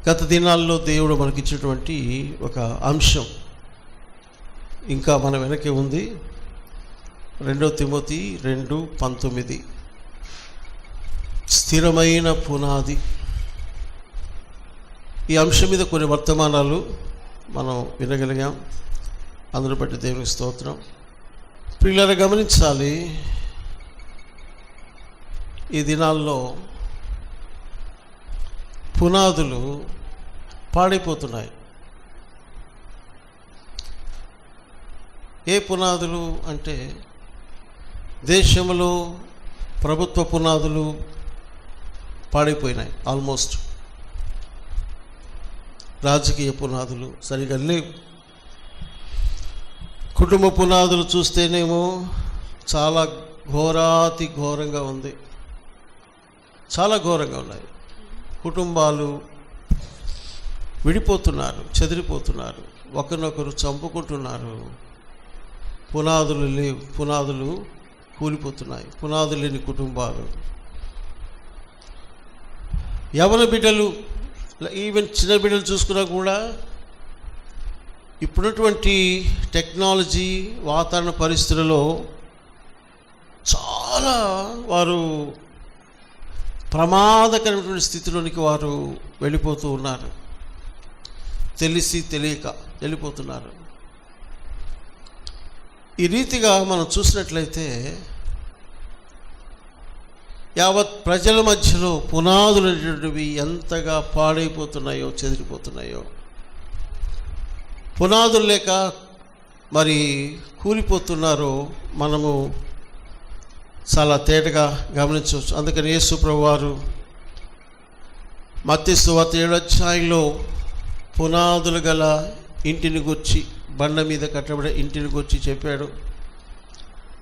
గత దినాల్లో దేవుడు మనకిచ్చినటువంటి ఒక అంశం ఇంకా మన వెనకే ఉంది. 2 తిమోతి 2:19 స్థిరమైన పునాది. ఈ అంశం మీద కొన్ని వర్తమానాలు మనం వినగలిగాం. అందును బట్టి దేవునికి స్తోత్రం. పిల్లలు గమనించాలి, ఈ దినాల్లో పునాదులు పాడైపోతున్నాయి. ఏ పునాదులు అంటే దేశంలో ప్రభుత్వ పునాదులు పాడైపోయినాయి. ఆల్మోస్ట్ రాజకీయ పునాదులు సరిగా లేవు. కుటుంబ పునాదులు చూస్తేనేమో చాలా ఘోరాతి ఘోరంగా ఉంది. చాలా ఘోరంగా ఉన్నాయి. కుటుంబాలు విడిపోతున్నారు, చెదిరిపోతున్నారు, ఒకరినొకరు చంపుకుంటున్నారు. పునాదులు లేవు, పునాదులు కూలిపోతున్నాయి. పునాదులు లేని కుటుంబాలు, యవన బిడ్డలు, ఈవెన్ చిన్న బిడ్డలు చూసుకున్నా కూడా ఇప్పుడున్నటువంటి టెక్నాలజీ వాతావరణ పరిస్థితులలో చాలా వారు ప్రమాదకరమైనటువంటి స్థితిలోనికి వారు వెళ్ళిపోతూ ఉన్నారు. తెలిసి తెలియక వెళ్ళిపోతున్నారు. ఈ రీతిగా మనం చూసినట్లయితే యావత్ ప్రజల మధ్యలో పునాదులు అనేటువంటివి ఎంతగా పాడైపోతున్నాయో, చెదిరిపోతున్నాయో. పునాదులు లేక మరి కూలిపోతున్నారో మనము చాలా తేటగా గమనించవచ్చు. అందుకని యేసు ప్రభువారు మత్తయి సువార్త 7వ అధ్యాయంలో పునాదులు గల ఇంటిని గురించి, బండ మీద కట్టబడే ఇంటిని గురించి చెప్పాడు.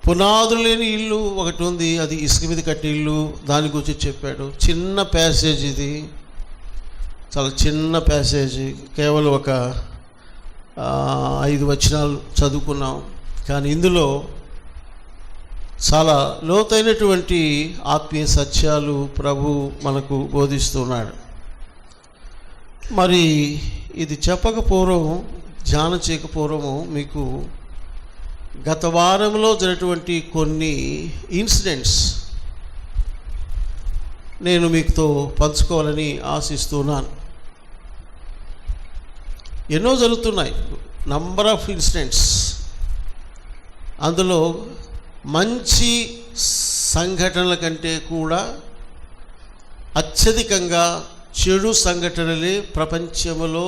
పునాదులు లేని ఇల్లు ఒకటి ఉంది, అది ఇసుక మీద కట్టిన ఇల్లు, దాని గురించి చెప్పాడు. చిన్న ప్యాసేజ్ ఇది, చాలా చిన్న ప్యాసేజ్, కేవలం ఒక 5 వచనాలు చదువుకున్నాం. కానీ ఇందులో చాలా లోతైనటువంటి ఆత్మీయ సత్యాలు ప్రభు మనకు బోధిస్తున్నాడు. మరి ఇది చెప్పకపోవడం, ధ్యానం చేయకపోవడము మీకు గత వారంలో జరిగినటువంటి కొన్ని ఇన్సిడెంట్స్ నేను మీతో పంచుకోవాలని ఆశిస్తున్నాను. ఎన్నో జరుగుతున్నాయి, నంబర్ ఆఫ్ ఇన్సిడెంట్స్. అందులో మంచి సంఘటనల కంటే కూడా అత్యధికంగా చెడు సంఘటనలే ప్రపంచంలో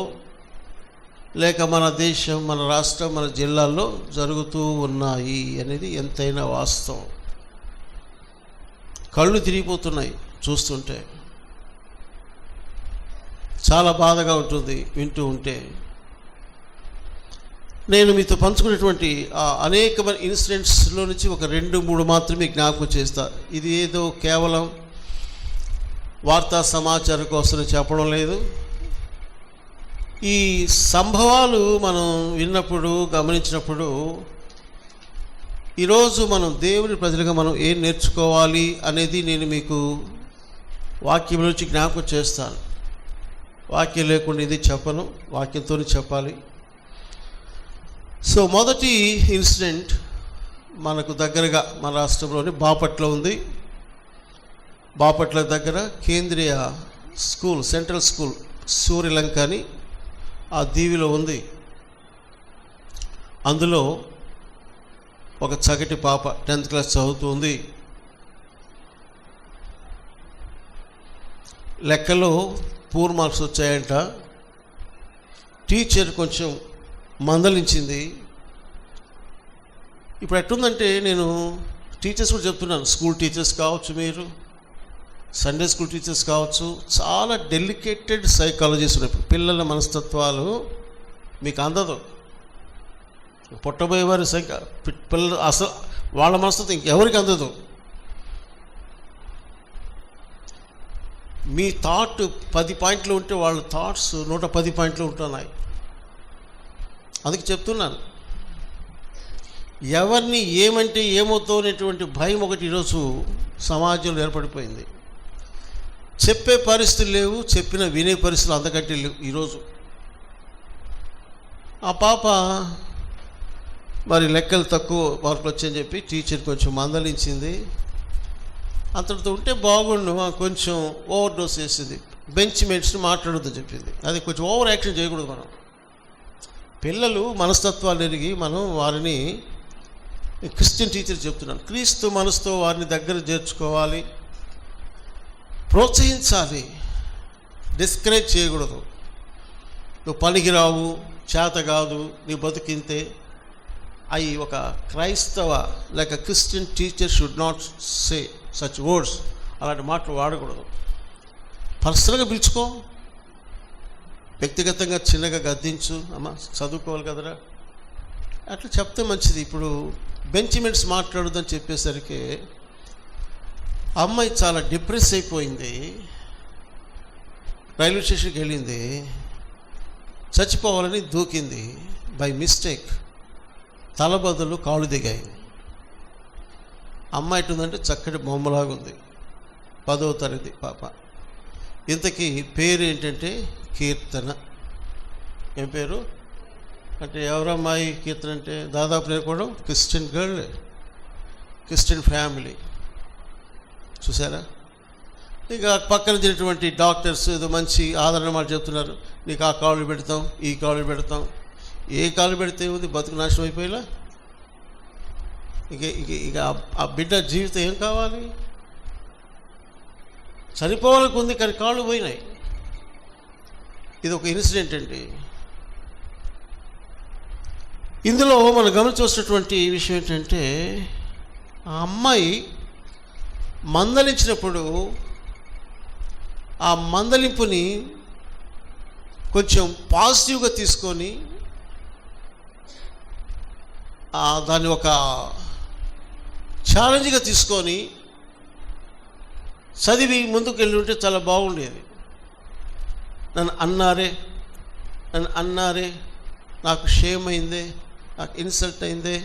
లేక మన దేశం, మన రాష్ట్రం, మన జిల్లాల్లో జరుగుతూ ఉన్నాయి అనేది ఎంతైనా వాస్తవం. కళ్ళు తిరిగిపోతున్నాయి చూస్తుంటే. చాలా బాధగా ఉంటుంది వింటూ ఉంటే. నేను మీతో పంచుకునేటువంటి అనేకమైన ఇన్సిడెంట్స్లో నుంచి ఒక 2-3 మాత్రమే జ్ఞాపకం చేస్తా. ఇది ఏదో కేవలం వార్తా సమాచారం కోసం చెప్పడం లేదు. ఈ సంభవాలు మనం విన్నప్పుడు, గమనించినప్పుడు ఈరోజు మనం దేవుని ప్రజలుగా మనం ఏం నేర్చుకోవాలి అనేది నేను మీకు వాక్యం నుంచి జ్ఞాపకం చేస్తాను. వాక్యం లేకుండా ఇది చెప్పను, వాక్యంతోనే చెప్పాలి. సో మొదటి ఇన్సిడెంట్ మనకు దగ్గరగా మన రాష్ట్రంలోని బాపట్ల ఉంది. బాపట్ల దగ్గర కేంద్రీయ స్కూల్, సెంట్రల్ స్కూల్ సూర్యలంక అని ఆ దీవిలో ఉంది. అందులో ఒక చగటి పాప 10th క్లాస్ చదువుతుంది. లెక్కలో పూర్ మార్క్స్ వచ్చాయంట. టీచర్ కొంచెం మందలించింది. ఇప్పుడు ఎట్టుందంటే, నేను టీచర్స్ కూడా చెప్తున్నాను, స్కూల్ టీచర్స్ కావచ్చు, మీరు సండే స్కూల్ టీచర్స్ కావచ్చు, చాలా డెలికేటెడ్ సైకాలజీస్ ఉన్నాయి. ఇప్పుడు పిల్లల మనస్తత్వాలు మీకు అందదు. పుట్టబోయేవారి పిల్లలు అసలు వాళ్ళ మనస్తత్వం ఇంకెవరికి అందదు. మీ థాట్ 10 పాయింట్లు ఉంటే వాళ్ళ థాట్స్ 110 పాయింట్లు ఉంటున్నాయి. అందుకే చెప్తున్నాను, ఎవరిని ఏమంటే ఏమవుతావు అనేటువంటి భయం ఒకటి ఈరోజు సమాజంలో ఏర్పడిపోయింది. చెప్పే పరిస్థితులు లేవు, చెప్పిన వినే పరిస్థితులు అంతకంటే లేవు ఈరోజు. ఆ పాప మరి లెక్కలు తక్కువ మార్కులు వచ్చని చెప్పి టీచర్ కొంచెం మందలించింది. అంతటితో ఉంటే బాగుండు, కొంచెం ఓవర్ డోస్ చేసింది. బెంచ్ మేట్స్ని మాట్లాడొద్దని చెప్పింది. అది కొంచెం ఓవర్ యాక్షన్ చేయకూడదు. మనం పిల్లలు మనస్తత్వాలు ఎరిగి మనం వారిని, క్రిస్టియన్ టీచర్ చెప్తున్నాను, క్రీస్తు మనసుతో వారిని దగ్గర చేర్చుకోవాలి, ప్రోత్సహించాలి, డిస్కరేజ్ చేయకూడదు. నువ్వు పనికిరావు, చేత కాదు, నీ బతుకింతే. అవి ఒక క్రైస్తవ like Christian teacher should not say such words. అలాంటి మాటలు వాడకూడదు. పర్సనల్గా పిలుచుకో, వ్యక్తిగతంగా చిన్నగా గద్దించు, అమ్మ చదువుకోవాలి కదరా, అట్లా చెప్తే మంచిది. ఇప్పుడు బెంచ్మెంట్స్ మాట్లాడొద్దని చెప్పేసరికి అమ్మాయి చాలా డిప్రెస్ అయిపోయింది. రైల్వే స్టేషన్కి వెళ్ళింది, చచ్చిపోవాలని దూకింది. బై మిస్టేక్ తల బదులు కాళ్ళు దిగాయి. అమ్మాయి ఎటుందంటే చక్కటి బొమ్మలాగా ఉంది, 10వ తరగతి పాప. ఇంతకీ పేరు ఏంటంటే కీర్తన. ఏం పేరు అంటే, ఎవరమ్మాయి కీర్తన అంటే? దాదాపు నేను కూడా క్రిస్టియన్ గర్ల్, క్రిస్టియన్ ఫ్యామిలీ. చూసారా? ఇక పక్కన తినేటువంటి డాక్టర్స్ ఏదో మంచి ఆదరణ మాట చెప్తున్నారు, నీకు ఆ కాళ్ళు పెడతాం, ఈ కాళ్ళు పెడతాం. ఏ కాళ్ళు పెడితే ఉంది, బతుకు నాశనం అయిపోయేలా. ఇక ఇక ఇక ఆ బిడ్డ జీవితం ఏం కావాలి? చనిపోవాలకు ఉంది, కానీ కాళ్ళు పోయినాయి. ఇది ఒక ఇన్సిడెంట్ అండి. ఇందులో మనం గమనించవలసినటువంటి విషయం ఏంటంటే, ఆ అమ్మాయి మందలించినప్పుడు ఆ మందలింపుని కొంచెం పాజిటివ్గా తీసుకొని దాన్ని ఒక ఛాలెంజ్గా తీసుకొని చదివి ముందుకు వెళ్ళి ఉంటే చాలా బాగుండేది. నన్ను అన్నారే, నాకు షేమ్ అయిందే, నాకు ఇన్సల్ట్ అయిందే.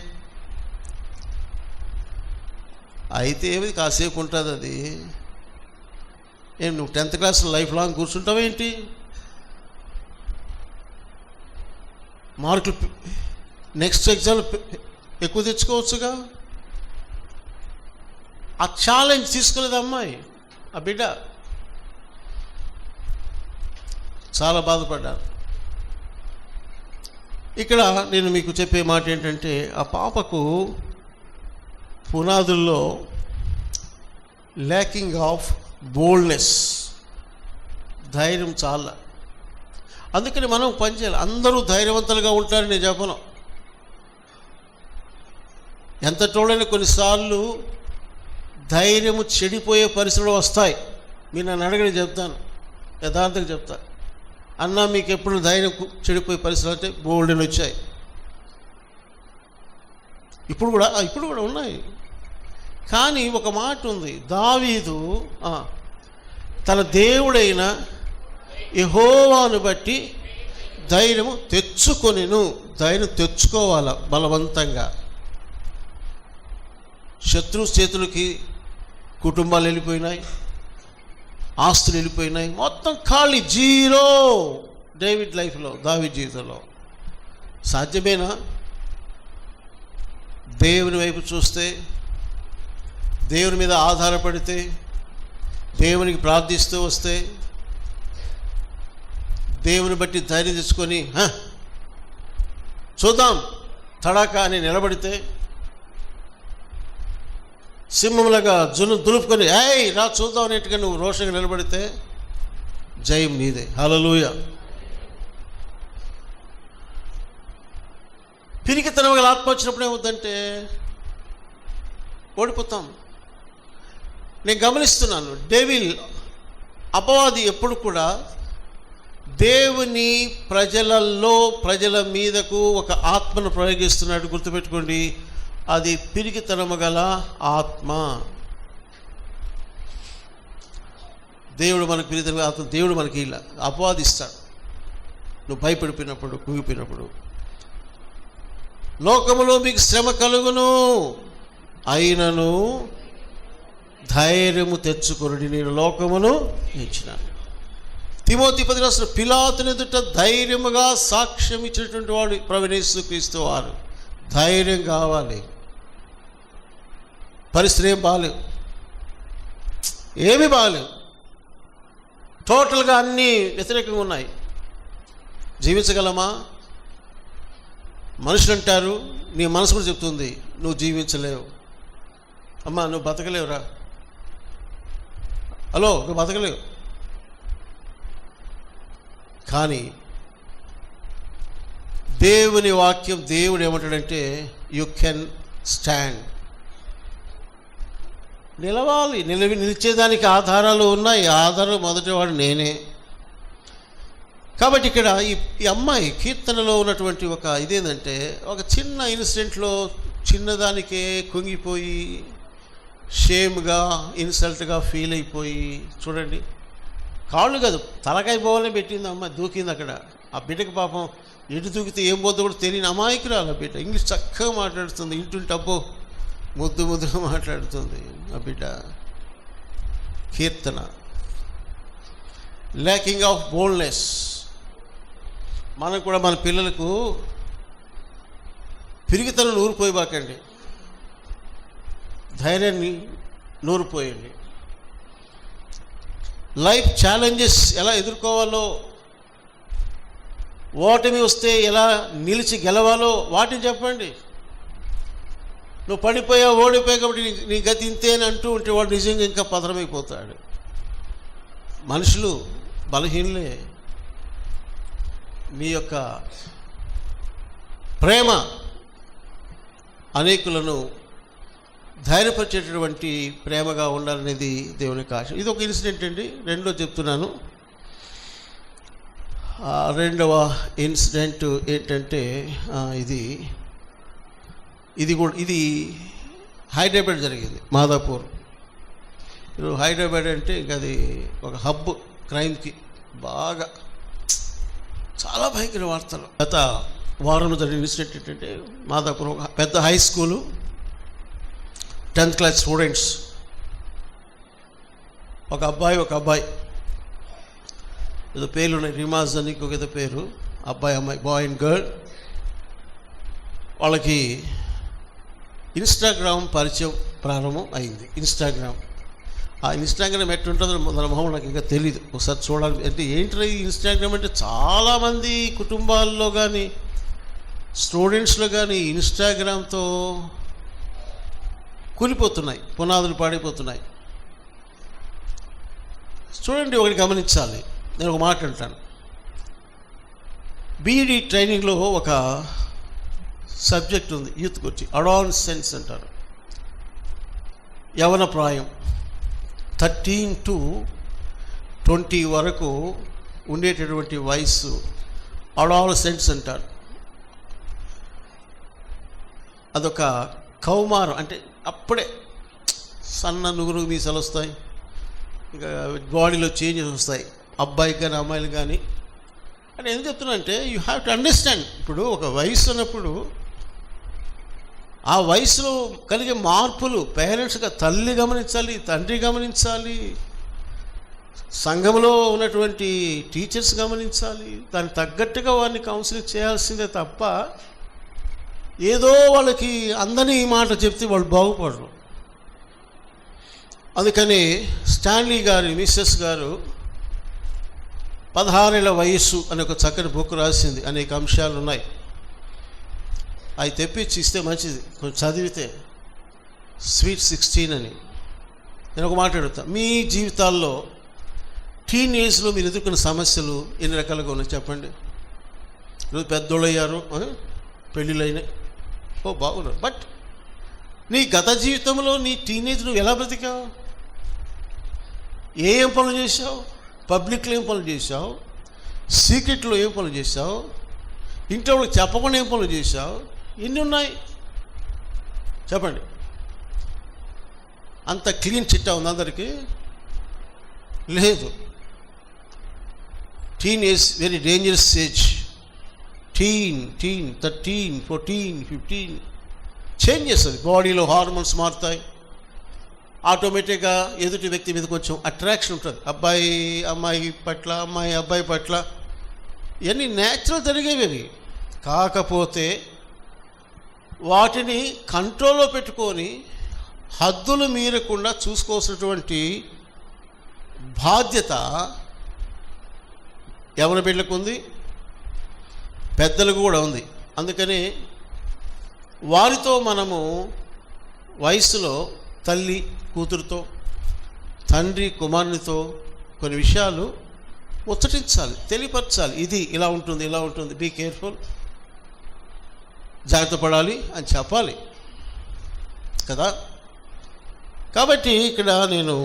అయితే ఏమి కాసేపు ఉంటుంది అది. ఏం నువ్వు 10th క్లాస్ లైఫ్ లాంగ్ కూర్చుంటావేంటి? మార్కులు నెక్స్ట్ ఎగ్జామ్ ఎక్కువ తెచ్చుకోవచ్చుగా. ఆ ఛాలెంజ్ తీసుకోలేదు అమ్మాయి, ఆ బిడ్డ. చాలా బాధపడ్డాను. ఇక్కడ నేను మీకు చెప్పే మాట ఏంటంటే, ఆ పాపకు పునాదుల్లో ల్యాకింగ్ ఆఫ్ బోల్డ్నెస్, ధైర్యం చాలా. అందుకని మనం పనిచేయాలి. అందరూ ధైర్యవంతులుగా ఉంటారని నేను చెప్పను. ఎంత తోడైనా కొన్నిసార్లు ధైర్యము చెడిపోయే పరిస్థితులు వస్తాయి. మీరు నన్ను అడగని చెప్తాను, యథార్థంగా చెప్తా. అన్నా మీకు ఎప్పుడు ధైర్యం చెడిపోయే పరిస్థితులు అంటే బోల్డెన్ వచ్చాయి. ఇప్పుడు కూడా ఉన్నాయి. కానీ ఒక మాట ఉంది, దావీదు తన దేవుడైన యెహోవాను బట్టి ధైర్యము తెచ్చుకొనెను. ధైర్యం తెచ్చుకోవాల బలవంతంగా. శత్రు చేతులకి కుటుంబాలు వెళ్ళిపోయినాయి, ఆస్తులు వెళ్ళిపోయినాయి, మొత్తం ఖాళీ, జీరో. డేవిడ్ లైఫ్లో, దావీదు జీవితంలో సాధ్యమేనా? దేవుని వైపు చూస్తే, దేవుని మీద ఆధారపడితే, దేవునికి ప్రార్థిస్తూ వస్తే, దేవుని బట్టి ధైర్యం తెచ్చుకొని చూద్దాం తడాకా అని నిలబడితే, సింహంలాగా దులుపుకొని రా చూద్దాం అనేట్టుగా నువ్వు రోషంగా నిలబడితే జయం నీదే. హల్లెలూయా. పిరికితనం గల ఆత్మ వచ్చినప్పుడు ఏమవుతుందంటే ఓడిపోతాం. నేను గమనిస్తున్నాను, అపవాది ఎప్పుడు కూడా దేవుని ప్రజల మీదకు ఒక ఆత్మను ప్రయోగిస్తున్నాడు. గుర్తుపెట్టుకోండి, అది పిరికితనము గల ఆత్మ. దేవుడు మనకు పిరికితనం ఆత్మ, దేవుడు మనకి ఇలా అపవాదిస్తాడు. నువ్వు భయపడిపోయినప్పుడు, కుంగిపోయినప్పుడు, లోకములో మీకు శ్రమ కలుగును, అయినను ధైర్యము తెచ్చుకొనుడి, నేను లోకమును ఇచ్చినాను. తిమోతి 10 రాసిన పిలాతుని ఎదుట ధైర్యముగా సాక్ష్యం ఇచ్చినటువంటి వాడు ప్రభువైన యేసుక్రీస్తు వారు. ధైర్యం కావాలి. పరిస్థితి ఏం బాగాలేవు, ఏమీ బాగాలేవు, టోటల్గా అన్నీ వ్యతిరేకంగా ఉన్నాయి. జీవించగలమా? మనుషులు అంటారు, నీ మనసు కూడా చెప్తుంది నువ్వు జీవించలేవు. అమ్మా నువ్వు బతకలేవురా, హలో నువ్వు బతకలేవు. కానీ దేవుని వాక్యం, దేవుడు ఏమంటాడంటే యు కెన్ స్టాండ్. నిలవాలి. నిలిచేదానికి ఆధారాలు ఉన్నాయి. ఆధారం మొదటివాడు నేనే. కాబట్టి ఇక్కడ ఈ అమ్మాయి కీర్తనలో ఉన్నటువంటి ఒక ఇదేంటంటే, ఒక చిన్న ఇన్సిడెంట్లో చిన్నదానికే కుంగిపోయి షేమ్గా ఇన్సల్ట్గా ఫీల్ అయిపోయి, చూడండి కాళ్ళు కాదు తలకాయ పోవాలని పెట్టింది అమ్మాయి, దూకింది అక్కడ. ఆ బిడ్డకి పాపం ఎటు దూకితే ఏం పోతుందో కూడా తెలియని అమాయకురాలు ఆ బిడ్డ. ఇంగ్లీష్ చక్కగా మాట్లాడుతుంది, ఇంటుంటే అబ్బో ముద్దుగా మాట్లాడుతుంది ఆ బిడ్డ. కీర్తన. Lacking of boldness. మనం కూడా మన పిల్లలకు పిరిగితనం నూరిపోయిబాకండి, ధైర్యాన్ని నూరిపోయండి. లైఫ్ ఛాలెంజెస్ ఎలా ఎదుర్కోవాలో, ఓటమి వస్తే ఎలా నిలిచి గెలవాలో వాటిని చెప్పండి. నువ్వు పడిపోయావు, ఓడిపోయావు కాబట్టి నీ గతి ఇంతేని అంటూ ఉంటే వాడు నిజంగా ఇంకా పతనమైపోతాడు. మనుషులు బలహీనలే. మీ యొక్క ప్రేమ అనేకులను ధైర్యపరిచేటటువంటి ప్రేమగా ఉండాలనేది దేవుని ఆశ. ఇది ఒక ఇన్సిడెంట్ అండి. రెండో చెప్తున్నాను. రెండవ ఇన్సిడెంట్ ఏంటంటే ఇది హైదరాబాద్ జరిగింది, మాదాపూర్. హైదరాబాద్ అంటే ఇంకా అది ఒక హబ్ క్రైమ్కి. బాగా చాలా భయంకర వార్తలు. గత వారంలో జరిగిన ఇన్సిడెంట్ ఏంటంటే, మాదాపూర్ ఒక పెద్ద high school, 10th class students, ఒక అబ్బాయి ఏదో పేర్లు ఉన్నాయి, రిమాజ్ అని ఇంకొక ఏదో పేరు, అబ్బాయి అమ్మాయి, బాయ్ అండ్ గర్ల్. వాళ్ళకి ఇన్స్టాగ్రామ్ పరిచయం ప్రారంభం అయింది. ఆ ఇన్స్టాగ్రామ్ ఎట్టుంటుందో మన మొహం నాకు ఇంకా తెలీదు, ఒకసారి చూడాలి. అంటే ఏంటి ఈ ఇన్స్టాగ్రామ్ అంటే, చాలామంది కుటుంబాల్లో కానీ స్టూడెంట్స్లో కానీ ఇన్స్టాగ్రామ్తో కూలిపోతున్నాయి, పునాదులు పాడైపోతున్నాయి. చూడండి, ఒకటి గమనించాలి. నేను ఒక మాట అంటాను. బీఈడీ ట్రైనింగ్లో ఒక సబ్జెక్ట్ ఉంది యూత్ గురించి, అడాలసెన్స్ అంటారు. యవన ప్రాయం 13 to 20 వరకు ఉండేటటువంటి వయసు అడాలసెన్స్ అంటారు. అదొక కౌమారం. అంటే అప్పుడే సన్న నుగురు మీసాలు వస్తాయి, ఇంకా బాడీలో చేంజెస్ వస్తాయి, అబ్బాయికి కానీ అమ్మాయిలు కానీ. అంటే ఎందుకు చెప్తున్నా అంటే, యూ హ్యావ్ టు అండర్స్టాండ్. ఇప్పుడు ఒక వయసు అన్నప్పుడు ఆ వయసులో కలిగే మార్పులు పేరెంట్స్గా తల్లి గమనించాలి, తండ్రి గమనించాలి, సంఘంలో ఉన్నటువంటి టీచర్స్ గమనించాలి. దానికి తగ్గట్టుగా వారిని కౌన్సిలింగ్ చేయాల్సిందే తప్ప ఏదో వాళ్ళకి అందని ఈ మాట చెప్తే వాళ్ళు బాగుపడరు. అందుకని స్టాన్లీ గారి మిస్సెస్ గారు 16 ఏళ్ల వయస్సు అనే ఒక చక్కని బుక్ రాసింది. అనేక అంశాలు ఉన్నాయి. అవి తెప్పించి ఇస్తే మంచిది, కొంచెం చదివితే. స్వీట్ 16 అని. నేను ఒక మాట అడుగుతా, మీ జీవితాల్లో టీనేజ్లో మీరు ఎదుర్కొన్న సమస్యలు ఎన్ని రకాలుగా ఉన్నాయి చెప్పండి. ఈరోజు పెద్దోళ్ళు అయ్యారు, పెళ్ళిళ్ళు అయినాయి, ఓ బాగున్నారు. బట్ నీ గత జీవితంలో నీ టీనేజ్ నువ్వు ఎలా బ్రతికావు? ఏం పనులు చేశావు? పబ్లిక్లో ఏం పనులు చేశావు? సీక్రెట్లో ఏం పనులు చేశావు? ఇంట్లో వాళ్ళకి చెప్పకుండా ఏం పనులు చేశావు? ఎన్ని ఉన్నాయి చెప్పండి. అంత క్లీన్ చిట్టా ఉంది అందరికీ? లేదు. Teen is very dangerous age. Teen 13, 14, 15 change చేస్తుంది. బాడీలో హార్మోన్స్ మారుతాయి, ఆటోమేటిక్గా ఎదుటి వ్యక్తి మీద కొంచెం అట్రాక్షన్ ఉంటుంది. అబ్బాయి అమ్మాయి పట్ల, అమ్మాయి అబ్బాయి పట్ల, ఇవన్నీ న్యాచురల్ జరిగేవి. కాకపోతే వాటిని కంట్రోల్లో పెట్టుకొని హద్దులు మీరకుండా చూసుకోవాల్సినటువంటి బాధ్యత ఎవరి బిడ్డలకు ఉంది? పెద్దలకు కూడా ఉంది. అందుకని వారితో మనము వయసులో తల్లి కూతురుతో, తండ్రి కుమారునితో కొన్ని విషయాలు ముచ్చటించాలి, తెలియపరచాలి. ఇది ఇలా ఉంటుంది, ఇలా ఉంటుంది, బీ కేర్ఫుల్, జాగ్రత్త పడాలి అని చెప్పాలి కదా. కాబట్టి ఇక్కడ నేను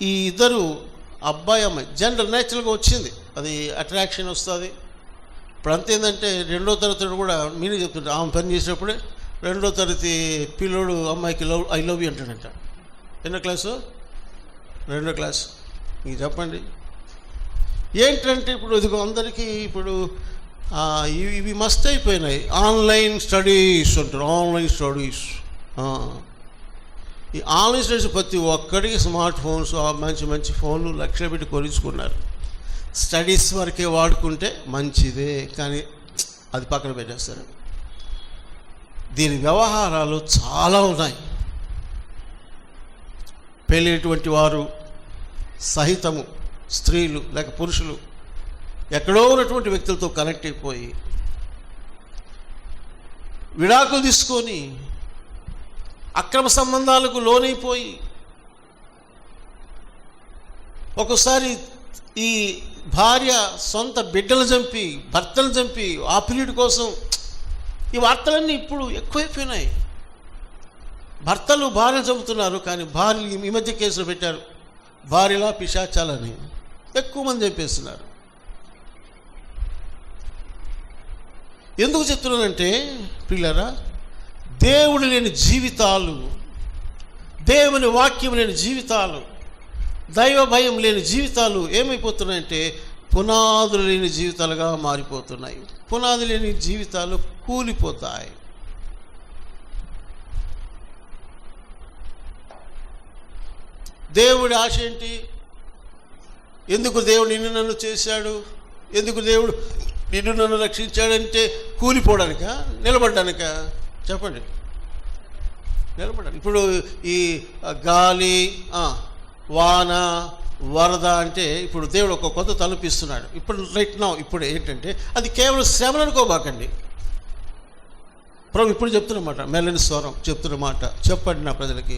ఈ ఇద్దరు అబ్బాయి అమ్మాయి జనరల్ నేచురల్గా వచ్చింది, అది అట్రాక్షన్ వస్తుంది. ఇప్పుడు అంతేందంటే 2వ తరగతి కూడా మీరే చెప్తుంటే ఆమె పని చేసినప్పుడే 2వ తరగతి పిల్లోడు అమ్మాయికి ఐ లవ్ యూ అంటాడంట. ఎన్నో క్లాసు? 2వ క్లాస్. ఇంక చెప్పండి ఏంటంటే ఇప్పుడు ఇదిగో అందరికీ ఇప్పుడు ఇవి మస్ట్ అయిపోయినాయి. ఆన్లైన్ స్టడీస్ అంటారు, ఆన్లైన్ స్టడీస్. ఈ ఆన్లైన్ స్టడీస్ ప్రతి ఒక్కడికి స్మార్ట్ ఫోన్స్, మంచి మంచి ఫోన్లు లక్షలు పెట్టి కొనుక్కున్నారు. స్టడీస్ వరకే వాడుకుంటే మంచిదే, కానీ అది పక్కన పెట్టేస్తారు. దీని వ్యవహారాలు చాలా ఉన్నాయి. పెళ్ళినటువంటి వారు సహితము, స్త్రీలు లేక పురుషులు ఎక్కడో ఉన్నటువంటి వ్యక్తులతో కనెక్ట్ అయిపోయి విడాకులు తీసుకొని అక్రమ సంబంధాలకు లోనైపోయి ఒక్కోసారి ఈ భార్య సొంత బిడ్డలు చంపి, భర్తలు చంపి ఆ పీరియడ్ కోసం, ఈ వార్తలన్నీ ఇప్పుడు ఎక్కువైపోయినాయి. భర్తలు భార్యలు చంపుతున్నారు, కానీ భార్యలు ఈ మధ్య కేసులు పెట్టారు, భార్యలా పిశాచాలని ఎక్కువ మంది చంపేస్తున్నారు. ఎందుకు చెప్తున్నానంటే పిల్లరా, దేవుడు లేని జీవితాలు, దేవుని వాక్యం లేని జీవితాలు, దైవ భయం లేని జీవితాలు ఏమైపోతున్నాయంటే పునాదులు లేని జీవితాలుగా మారిపోతున్నాయి. పునాది లేని జీవితాలు కూలిపోతాయి. దేవుడి ఆశ ఏంటి? ఎందుకు దేవుడు నిన్ను నన్ను చేశాడు? ఎందుకు దేవుడు నిన్ను నన్ను రక్షించాడంటే కూలిపోవడానికా, నిలబడ్డానికా? చెప్పండి. నిలబడ్డానికి. ఇప్పుడు ఈ గాలి, వాన, వరద అంటే ఇప్పుడు దేవుడు ఒక కొత్త తలుపిస్తున్నాడు. ఇప్పుడు రైట్ నౌ ఇప్పుడు ఏంటంటే అది కేవలం శ్రమలు అనుకోబాకండి. ప్రభు ఇప్పుడు చెప్తున్నమాట, మెల్లని స్వరం చెప్తున్నమాట, చెప్పండి నా ప్రజలకి.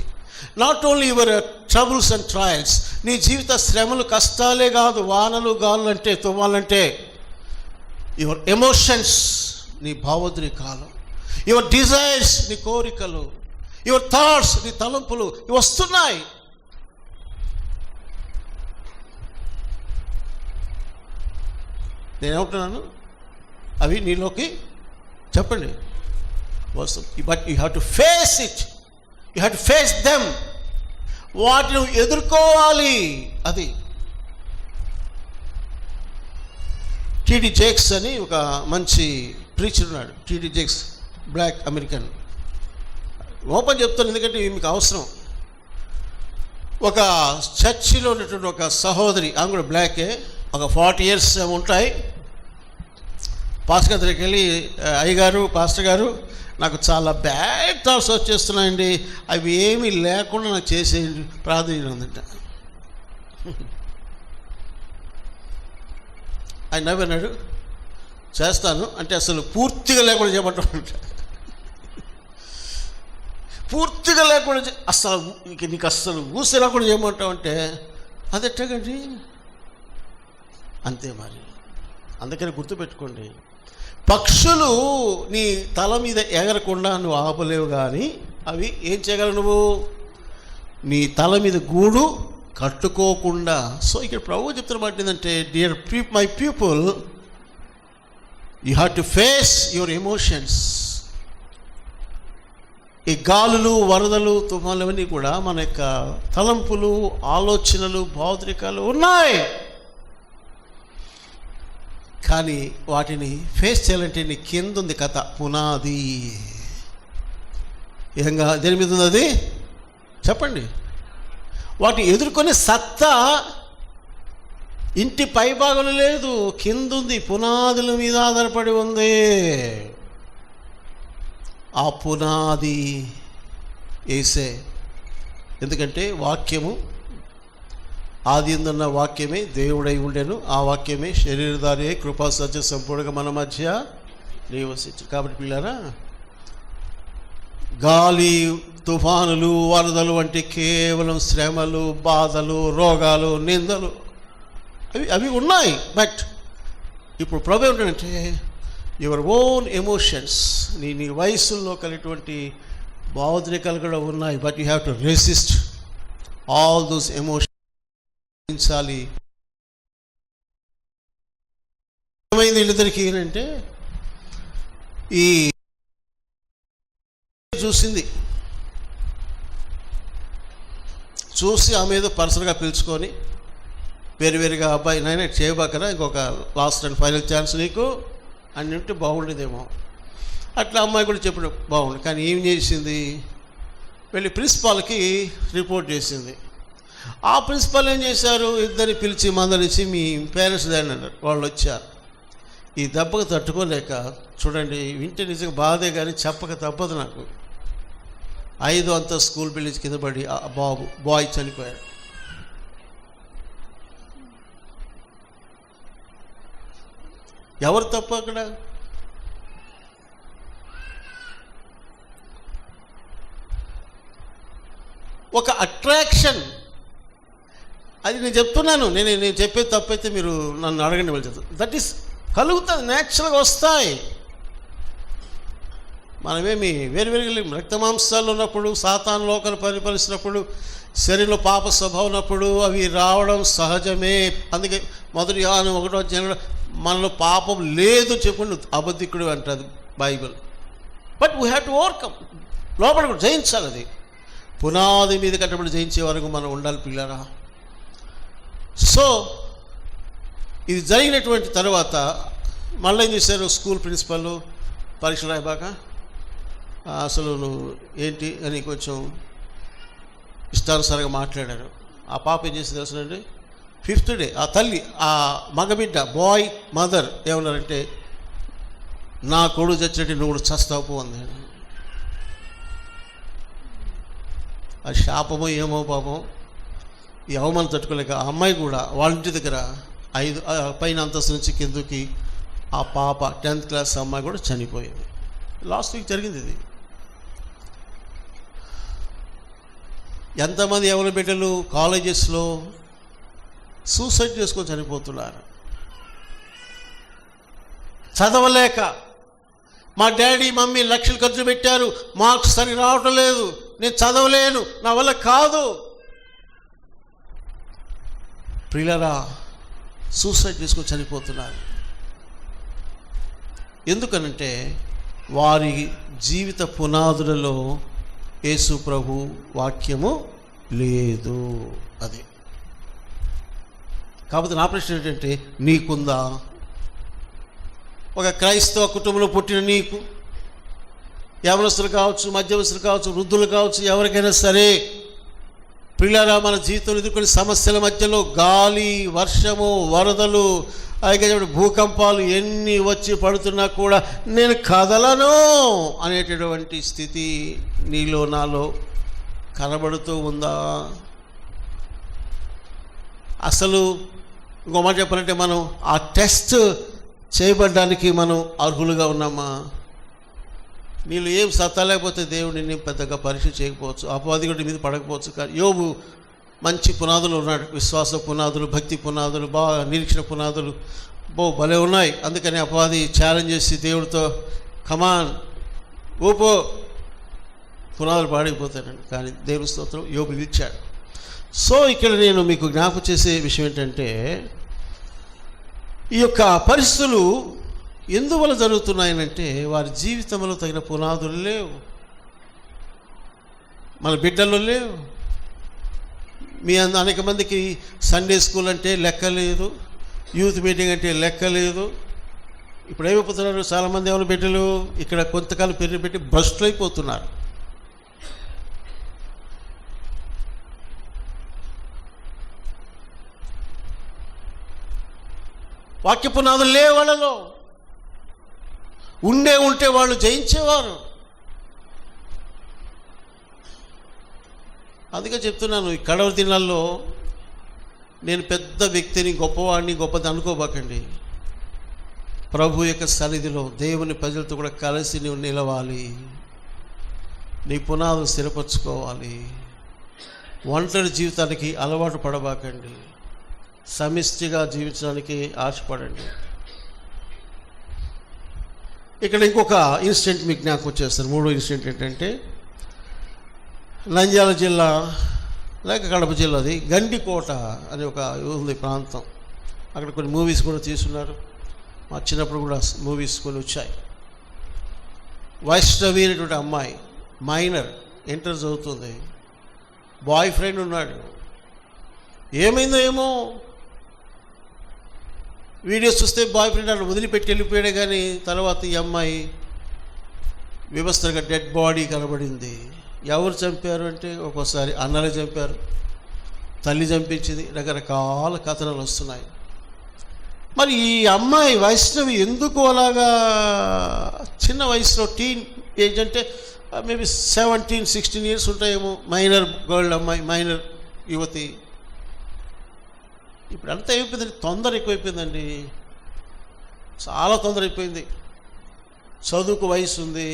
Not only your troubles and trials, నీ జీవిత శ్రమలు కష్టాలే కాదు, వానలు గాలులు అంటే తువ్వాలంటే యువర్ ఎమోషన్స్, నీ భావోద్రేకాలు, యువర్ డిజైర్స్, నీ కోరికలు, యువర్ థాట్స్, నీ తలంపులు ఇవి వస్తున్నాయి. నేనేమంటున్నాను, అవి నీలోకి చెప్పండి వస్తుంది. But you have to face it, you have to face them. వాటిని ఎదుర్కోవాలి. అది టీడీ జేక్స్ అని ఒక మంచి ప్రీచర్ ఉన్నాడు. TD Jakes, black American. Open చెప్తాను ఎందుకంటే మీకు అవసరం. ఒక చర్చిలో ఉన్నటువంటి ఒక సహోదరి, ఆమె కూడా బ్లాకే, ఒక 40 years ఉంటాయి. పాస్టర్ గారి దగ్గరికి వెళ్ళి, అయ్యగారు, పాస్టర్ గారు, నాకు చాలా బ్యాడ్ థాట్స్ వచ్చేస్తున్నాయండి, అవి ఏమీ లేకుండా నాకు చేసేయండి, ప్రార్థన ఉందంట. ఆయన నవ్వన్నాడు, చేస్తాను అంటే అసలు పూర్తిగా లేకుండా చేయమంటామంట. పూర్తిగా లేకుండా అసలు నీకు అస్సలు ఊసే లేకుండా చేయమంటావు అంటే అదెట్టగండి, అంతే మరి. అందుకని గుర్తుపెట్టుకోండి, పక్షులు నీ తల మీద ఎగరకుండా నువ్వు ఆపలేవు, కానీ అవి ఏం చేయగలవు? నువ్వు నీ తల మీద గూడు కట్టుకోకుండా. సో ఇక్కడ ప్రభు చెప్తున్నమాట ఏంటంటే, dear my people, you have to face your emotions. ఈ గాలులు, వరదలు, తుఫాన్లు అవన్నీ కూడా మన యొక్క తలంపులు, ఆలోచనలు, భావోద్రేకాలు ఉన్నాయి. కానీ వాటిని ఫేస్ చేయాలంటే నీ కింద ఉంది కథ, పునాది. ఏకంగా దేని మీద ఉంది అది? చెప్పండి. వాటిని ఎదుర్కొనే సత్తా ఇంటి పైభాగంలో లేదు, కింద ఉంది, పునాదుల మీద ఆధారపడి ఉంది. ఆ పునాది యేసే. ఎందుకంటే వాక్యము ఆది యందున్న వాక్యమే దేవుడై ఉండెను, ఆ వాక్యమే శరీరధారి కృపా సత్య సంపూర్ణంగా మన మధ్య నివసించు. కాబట్టి పిల్లరా, గాలి, తుఫానులు, వరదలు వంటి కేవలం శ్రమలు, బాధలు, రోగాలు, నిందలు అవి ఉన్నాయి. బట్ ఇప్పుడు ప్రభు ఏంటంటే యువర్ ఓన్ ఎమోషన్స్, నీ వయసుల్లో కలిగినటువంటి భావోద్రేకాలు కూడా ఉన్నాయి. But you have to resist all those emotions. ఏమైంది వీళ్ళిద్దరికి ఏంటంటే, ఈ చూసి ఆమె ఏదో పర్సనల్గా పిలుచుకొని వేరువేరుగా, అబ్బాయి నాయన చేయబాకరా, ఇంకొక లాస్ట్ అండ్ ఫైనల్ ఛాన్స్ నీకు అని ఉంటే బాగుండేదేమో. అట్లా అమ్మాయి కూడా చెప్పడం బాగుంది. కానీ ఏం చేసింది, వెళ్ళి ప్రిన్సిపాల్కి రిపోర్ట్ చేసింది. ఆ ప్రిన్సిపాల్ ఏం చేశారు, ఇద్దరిని పిలిచి మందలించి మీ పేరెంట్స్ దాన్ని అన్నారు. వాళ్ళు వచ్చారు. ఈ దెబ్బకు తట్టుకోలేక, చూడండి వింటే నిజంగా బాధే కానీ చెప్పక తప్పదు నాకు, 5వ అంతస్తు స్కూల్ బిల్డింగ్స్ కింద పడి ఆ బాయ్ చనిపోయాడు. ఎవరు తప్పు అక్కడ? ఒక అట్రాక్షన్. అది నేను చెప్తున్నాను, నేను చెప్పేది తప్పైతే మీరు నన్ను అడగండి, వాళ్ళు చెప్తాను. దట్ ఈస్ కలుగుతుంది, న్యాచురల్గా వస్తాయి. మనమేమి వేరువేరు రక్తమాంసాలు ఉన్నప్పుడు, సాతాను లోకాలు పరిపాలిస్తున్నప్పుడు, శరీరంలో పాప స్వభావం ఉన్నప్పుడు అవి రావడం సహజమే. అందుకే మొదటి యోహాను 1:8 మనలో పాపం లేదు చెప్పుకుంటూ అబద్ధికుడు అంటారు Bible. But we have to overcome. లోపల కూడా జయించాలి. అది పునాది మీద కట్టబడి జయించే వరకు మనం ఉండాలి పిల్లరా. సో ఇది జరిగినటువంటి తర్వాత మళ్ళీ ఏం చేశారు, స్కూల్ ప్రిన్సిపల్ పరీక్షలు రాయబాక అసలు నువ్వు ఏంటి అని కొంచెం ఇష్టానుసారంగా మాట్లాడారు. ఆ పాప ఏం చేసింది తెలుసునండి, 5th డే ఆ తల్లి, ఆ మగబిడ్డ బాయ్ మదర్ ఏమన్నారంటే, నా కొడుకు చచ్చినట్టు నువ్వు కూడా చస్తావు అంది. ఆ శాపమో ఏమో పాపం, ఈ అవమానం తట్టుకోలేక ఆ అమ్మాయి కూడా వాళ్ళ ఇంటి దగ్గర 5 పైన అంతస్తు నుంచి కిందకి ఆ పాప 10th క్లాస్ అమ్మాయి కూడా చనిపోయింది. లాస్ట్ వీక్ జరిగింది ఇది. ఎంతమంది ఎవరి బిడ్డలు కాలేజెస్లో సూసైడ్ చేసుకొని చనిపోతున్నారు చదవలేక. మా డాడీ మమ్మీ లక్షలు ఖర్చు పెట్టారు, మార్క్స్ సరి రావటం లేదు, నేను చదవలేను, నా వల్ల కాదు. ప్రియులారా, సూసైడ్ చేసుకొని చనిపోతున్నారు. ఎందుకనంటే వారి జీవిత పునాదులలో యేసు ప్రభు వాక్యము లేదు. అది కాబట్టి నా ప్రశ్న ఏంటంటే, నీకుందా? ఒక క్రైస్తవ కుటుంబంలో పుట్టిన నీకు, యవనస్తులు కావచ్చు, మధ్యవస్తులు కావచ్చు, వృద్ధులు కావచ్చు, ఎవరికైనా సరే ప్రియులారా, మన జీవితంలో ఎదుర్కొనే సమస్యల మధ్యలో గాలి, వర్షము, వరదలు, అలాగే భూకంపాలు ఎన్ని వచ్చి పడుతున్నా కూడా నేను కదలను అనేటటువంటి స్థితి నీలో నాలో కనబడుతూ ఉందా? అసలు ఇంకో మాట చెప్పాలంటే, మనం ఆ టెస్ట్ చేయబడడానికి మనం అర్హులుగా ఉన్నామా? నీళ్ళు ఏం సత్తా లేకపోతే దేవుడిని పెద్దగా పరీక్ష చేయకపోవచ్చు, అపవాది కూడా మీద పడకపోవచ్చు. కానీ యోబు మంచి పునాదులు ఉన్నాడు, విశ్వాస పునాదులు, భక్తి పునాదులు, బాగా నిరీక్షణ పునాదులు భలే ఉన్నాయి. అందుకని అపవాది ఛాలెంజ్ చేసి దేవుడితో, కమాన్ ఊపో, పునాదులు పాడైపోతాడండి. కానీ దేవుని స్తోత్రం, యోబు నిలిచాడు. సో ఇక్కడ నేను మీకు జ్ఞాపకం చేసే విషయం ఏంటంటే, ఈ యొక్క పరిస్థితులు ఎందువల్ల జరుగుతున్నాయనంటే వారి జీవితంలో తగిన పునాదులు లేవు, మన బిడ్డల్లో లేవు. మీ అనేక మందికి సండే స్కూల్ అంటే లెక్క లేదు, యూత్ మీటింగ్ అంటే లెక్క లేదు. ఇప్పుడు ఏమైపోతున్నారు, చాలామంది ఎవరి బిడ్డలు ఇక్కడ కొంతకాలం పెరిగి పెట్టి భ్రష్టులు అయిపోతున్నారు. వాక్య పునాదులు లేవు వాళ్ళలో. ఉంటే వాళ్ళు జయించేవారు. అందుకే చెప్తున్నాను, ఈ కడవరి దినాల్లో నేను పెద్ద వ్యక్తిని, గొప్పవాడిని, గొప్పది అనుకోబాకండి. ప్రభు యొక్క సన్నిధిలో దేవుని ప్రజలతో కూడా కలిసి నువ్వు నిలవాలి. నీ పునాదులు స్థిరపరచుకోవాలి. ఒంటరి జీవితానికి అలవాటు పడబాకండి. సమిష్టిగా జీవించడానికి ఆశపడండి. ఇక్కడ ఇంకొక ఇన్సిడెంట్ మీకు జ్ఞాపకం చేస్తాను. మూడో ఇన్సిడెంట్ ఏంటంటే, నంద్యాల జిల్లా లేక కడప జిల్లాది గండికోట అని ఒక ఉంది ప్రాంతం. అక్కడ కొన్ని మూవీస్ కూడా తీసుకున్నారు. మా చిన్నప్పుడు కూడా మూవీస్ కొన్ని వచ్చాయి. వైష్ణవి అనేటువంటి అమ్మాయి, మైనర్, ఇంటర్ చదువుతుంది. బాయ్ ఫ్రెండ్ ఉన్నాడు. ఏమైందో ఏమో, వీడియోస్ చూస్తే బాయ్ ఫ్రెండ్ అక్కడ వదిలిపెట్టి వెళ్ళిపోయాడే, కానీ తర్వాత ఈ అమ్మాయి వ్యవస్థగా డెడ్ బాడీ కనబడింది. ఎవరు చంపారు అంటే, ఒక్కోసారి అన్నలే చంపారు, తల్లి చంపించింది, రకరకాల కథనాలు వస్తున్నాయి. మరి ఈ అమ్మాయి వైష్ణవి ఎందుకు అలాగా చిన్న వయసులో, టీన్ ఏజ్ అంటే మేబీ 17-16 ఇయర్స్ ఉంటాయేమో, మైనర్ గర్ల్ అమ్మాయి, మైనర్ యువతి. ఇప్పుడు అంతా అయిపోయిందండి, తొందర ఎక్కువైపోయిందండి, చాలా తొందర అయిపోయింది. చదువుకు వయసు ఉంది,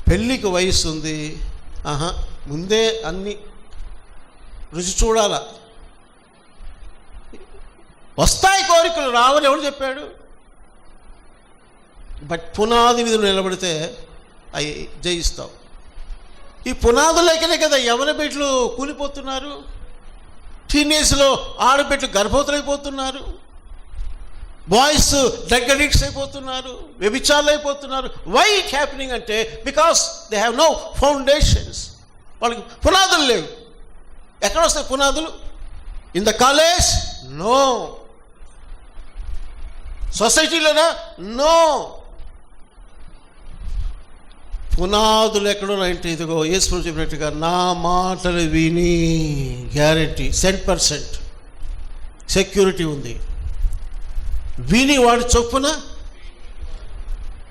పెళ్ళికి వయసు ఉంది. ముందే అన్నీ రుచి చూడాల. వస్తాయి కోరికలు, రావని ఎవడు చెప్పాడు? బట్ పునాది మీద నిలబడితే అవి జయిస్తావు. ఈ పునాదులకనే కదా యవన బిడ్డలు కూలిపోతున్నారు, టీనేజ్లో ఆడబిడ్డలు గర్భవతులైపోతున్నారు, బాయ్స్ డ్రగ్ అడిక్ట్స్ అయిపోతున్నారు, వ్యభిచారులు అయిపోతున్నారు. వై ఇట్ హ్యాపెనింగ్ అంటే, because they have no foundations. వాళ్ళకి పునాదులు లేవు. ఎక్కడ వస్తాయి పునాదులు? In the college? నో. సొసైటీలోనా? నో. పునాదులు ఎక్కడున్నాయంటే, ఇదిగో యేసు చెప్పినట్టుగా నా మాటలు విని, గ్యారెంటీ 100% సెక్యూరిటీ ఉంది. విని వాడు చొప్పున,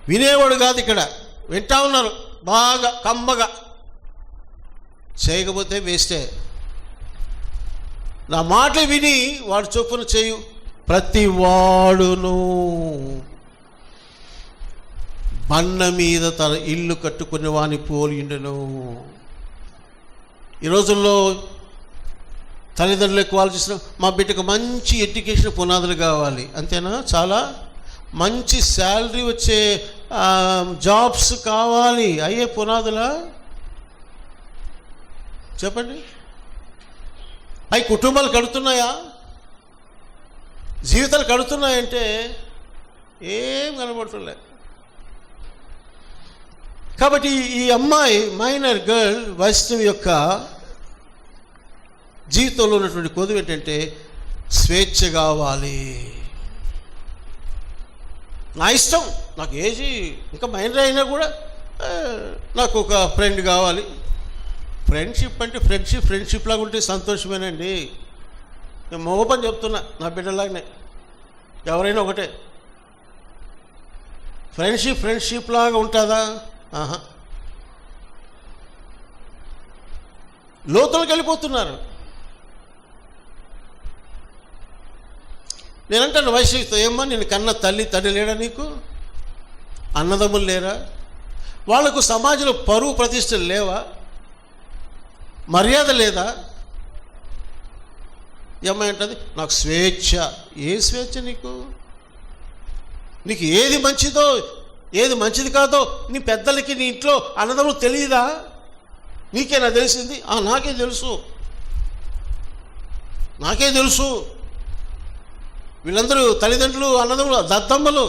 వినేవాడు కాదు, ఇక్కడ వింటా ఉన్నారు బాగా కమ్మగా, చేయకపోతే వేస్టే. నా మాటలు విని వాడు చొప్పున చేయు ప్రతి వాడును బండ మీద తన ఇల్లు కట్టుకునే వాని పోలిండును. ఈ రోజుల్లో తల్లిదండ్రులు ఎక్కువ ఆలోచిస్తున్న, మా బిడ్డకు మంచి ఎడ్యుకేషన్ పునాదులు కావాలి, అంతేనా? చాలా మంచి శాలరీ వచ్చే జాబ్స్ కావాలి, అయ్యే పునాదులా? చెప్పండి. అవి కుటుంబాలు కడుతున్నాయా? జీవితాలు కడుతున్నాయంటే ఏం కనబడుతుంలే. కాబట్టి ఈ అమ్మాయి, మైనర్ గర్ల్ వైష్ణవి యొక్క జీవితంలో ఉన్నటువంటి కొదువు ఏంటంటే, స్వేచ్ఛ కావాలి. నా ఇష్టం, నాకు ఏజీ ఇంకా మైనర్ అయినా కూడా నాకు ఒక ఫ్రెండ్ కావాలి. ఫ్రెండ్షిప్ అంటే ఫ్రెండ్షిప్ లాగా ఉంటే సంతోషమేనండి. నేను మగ పని చెప్తున్నా, నా బిడ్డలాగానే, ఎవరైనా ఒకటే. ఫ్రెండ్షిప్ లాగా ఉంటుందా? లోతులకు వెళ్ళిపోతున్నారు. నేనంటాను వైష్ణవితో, ఏమ్మా నేను కన్న తండ్రి లేడా నీకు? అన్నదమ్ములు లేరా? వాళ్లకు సమాజంలో పరువు ప్రతిష్టలు లేవా? మర్యాద లేదా? ఏమంటది? నాకు స్వేచ్ఛ. ఏ స్వేచ్ఛ నీకు? నీకు ఏది మంచిదో ఏది మంచిది కాదో నీ పెద్దలకి, నీ ఇంట్లో అన్నదమ్ములు తెలియదా? నీకేనా తెలిసింది? నాకే తెలుసు. వీళ్ళందరూ తల్లిదండ్రులు, అన్నదమ్ములు దద్దమ్మలు,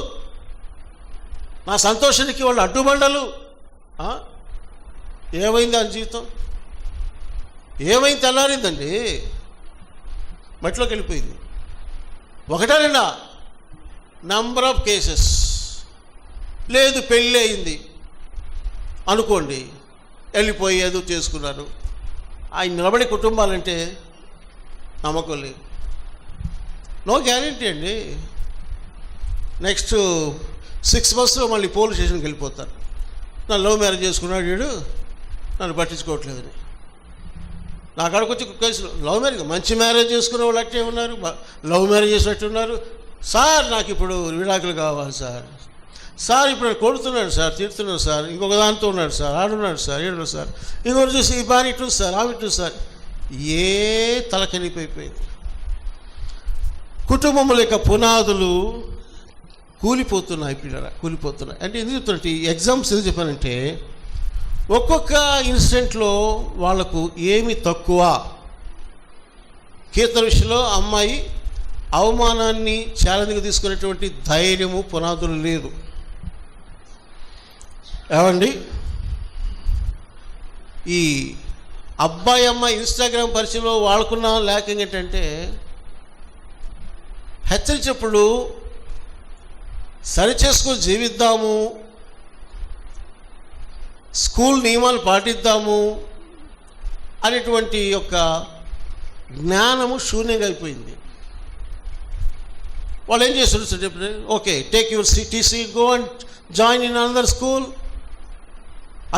నా సంతోషానికి వాళ్ళు అడ్డుబండలు. ఏమైంది ఆ జీవితం? ఏమైంది? తెల్లారిందండి, మట్టిలోకి వెళ్ళిపోయింది. ఒకటా రెండా? Number of cases. లేదు పెళ్ళి అయింది అనుకోండి, వెళ్ళిపోయి ఏదో చేసుకున్నారు. ఆయన నిలబడే కుటుంబాలంటే నమ్మకం లేదు. నో గ్యారెంటీ అండి. నెక్స్ట్ 6 monthsలో మళ్ళీ పోలీస్ స్టేషన్కి వెళ్ళిపోతారు. నన్ను లవ్ మ్యారేజ్ చేసుకున్నాడు వీడు, నన్ను పట్టించుకోవట్లేదని. నా కాడికి వచ్చి కేసులు లవ్ మ్యారేజ్, మంచి మ్యారేజ్ చేసుకునే వాళ్ళు అట్టే ఉన్నారు, లవ్ మ్యారేజ్ చేసినట్టు ఉన్నారు. సార్ నాకు ఇప్పుడు విడాకులు కావాలి సార్, సార్ ఇప్పుడు కొడుతున్నాడు సార్, తిడుతున్నాడు సార్, ఇంకొక దాంతో ఉన్నాడు సార్, ఆడున్నాడు సార్, ఏడున్నాడు సార్, ఇంకొకటి చూసి ఈ భార్య ఇటు సార్, ఆమె ఇటు సార్. ఏ తలకనిపోయిపోయింది. కుటుంబముల యొక్క పునాదులు కూలిపోతున్నాయి పిల్లల, కూలిపోతున్నాయి. అంటే ఎందుకు చెప్తున్నట్టు ఈ ఎగ్జామ్స్ ఎందుకు చెప్పానంటే, ఒక్కొక్క ఇన్సిడెంట్లో వాళ్లకు ఏమి తక్కువ. కీర్తన విషయంలో అమ్మాయి అవమానాన్ని ఛాలెంజ్గా తీసుకునేటువంటి ధైర్యము, పునాదులు లేదు. ఏమండి, ఈ అబ్బాయి అమ్మాయి ఇన్స్టాగ్రామ్ పరిచయంలో వాళ్ళకున్న ల్యాకింగ్ ఏంటంటే, హెచ్చరించినప్పుడు సరి చేసుకొని జీవిద్దాము, స్కూల్ నియమాలు పాటిద్దాము అనేటువంటి యొక్క జ్ఞానము శూన్యంగా అయిపోయింది. వాళ్ళు ఏం చేస్తారు చెప్పండి, okay take your TC, go and join in another school.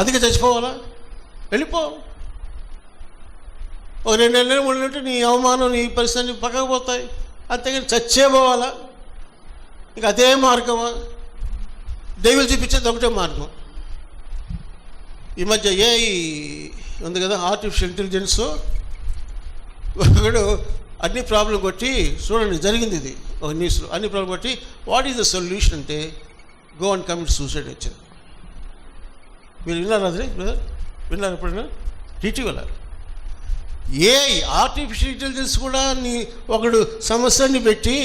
అదిగా చచ్చిపోవాలా? వెళ్ళిపో. ఒక 2 నెలలు 3 నెలలు నీ అవమానం, నీ పరిస్థితి పక్కకు పోతాయి. అంతేగాని చచ్చే పోవాలా? ఇక అదే మార్గమా? దేవుళ్ళు చూపించేది ఒకటే మార్గం. ఈ మధ్య ఏఐ ఉంది కదా, ఆర్టిఫిషియల్ ఇంటెలిజెన్స్, ఒకడు అన్ని ప్రాబ్లం కొట్టి, చూడండి జరిగింది ఇది ఒక న్యూస్లో, అన్ని ప్రాబ్లం కొట్టి వాట్ ఈజ్ ద సొల్యూషన్ అంటే గో అండ్ కమిట్ సూసైడ్ వచ్చింది. మీరు విన్నారు అది బ్రదర్? విన్నారు ఎప్పుడైనా? ఇటీవల ఏఐ ఆర్టిఫిషియల్ ఇంటెలిజెన్స్ కూడా ఒకడు సమస్యని పెట్టి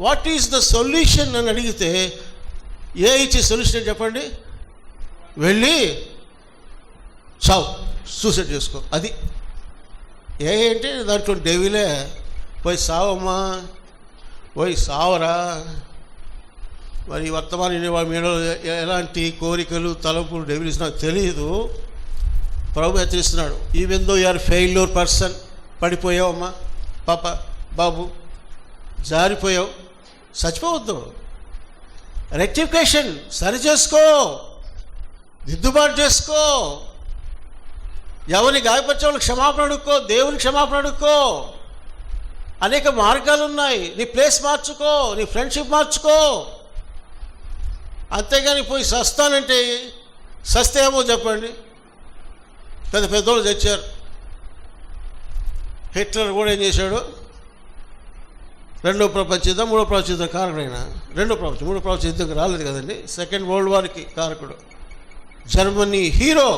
వాట్ ఈజ్ ద సొల్యూషన్ అని అడిగితే ఏ ఇచ్చే సొల్యూషన్ చెప్పండి, వెళ్ళి చావు, సూసైడ్ చేసుకో. అది ఏ అంటే దాంట్లో డెవిలే, పోయి సావమ్మా, పోయి సావరా. మరి వర్తమాన మీద ఎలాంటి కోరికలు, తలంపులు డెవిల్స్ నాకు తెలియదు. ప్రభు హెచ్చరిస్తున్నాడు, even though you are failure person, పడిపోయావమ్మా పాప, బాబు జారిపోయావు, చచ్చిపోవద్దు. రెక్టిఫికేషన్, సరి చేసుకో, దిద్దుబాటు చేసుకో. ఎవరిని గాయపరిచే వాళ్ళకి క్షమాపణ అడుక్కో, దేవుని క్షమాపణ అడుక్కో. అనేక మార్గాలు ఉన్నాయి. నీ ప్లేస్ మార్చుకో, నీ ఫ్రెండ్షిప్ మార్చుకో. అంతేగాని పోయి సస్తానంటే సస్తే ఏమో చెప్పండి. పెద్ద పెద్దోళ్ళు తెచ్చారు. హిట్లర్ కూడా ఏం చేశాడు? 2వ ప్రపంచ యుద్ధం, 3వ ప్రపంచ యుద్ధం కారకుడైన, 2వ ప్రపంచ 3వ ప్రపంచ యుద్ధంకి రాలేదు కదండి, సెకండ్ వరల్డ్ వార్కి కారకుడు. జర్మనీ హీరో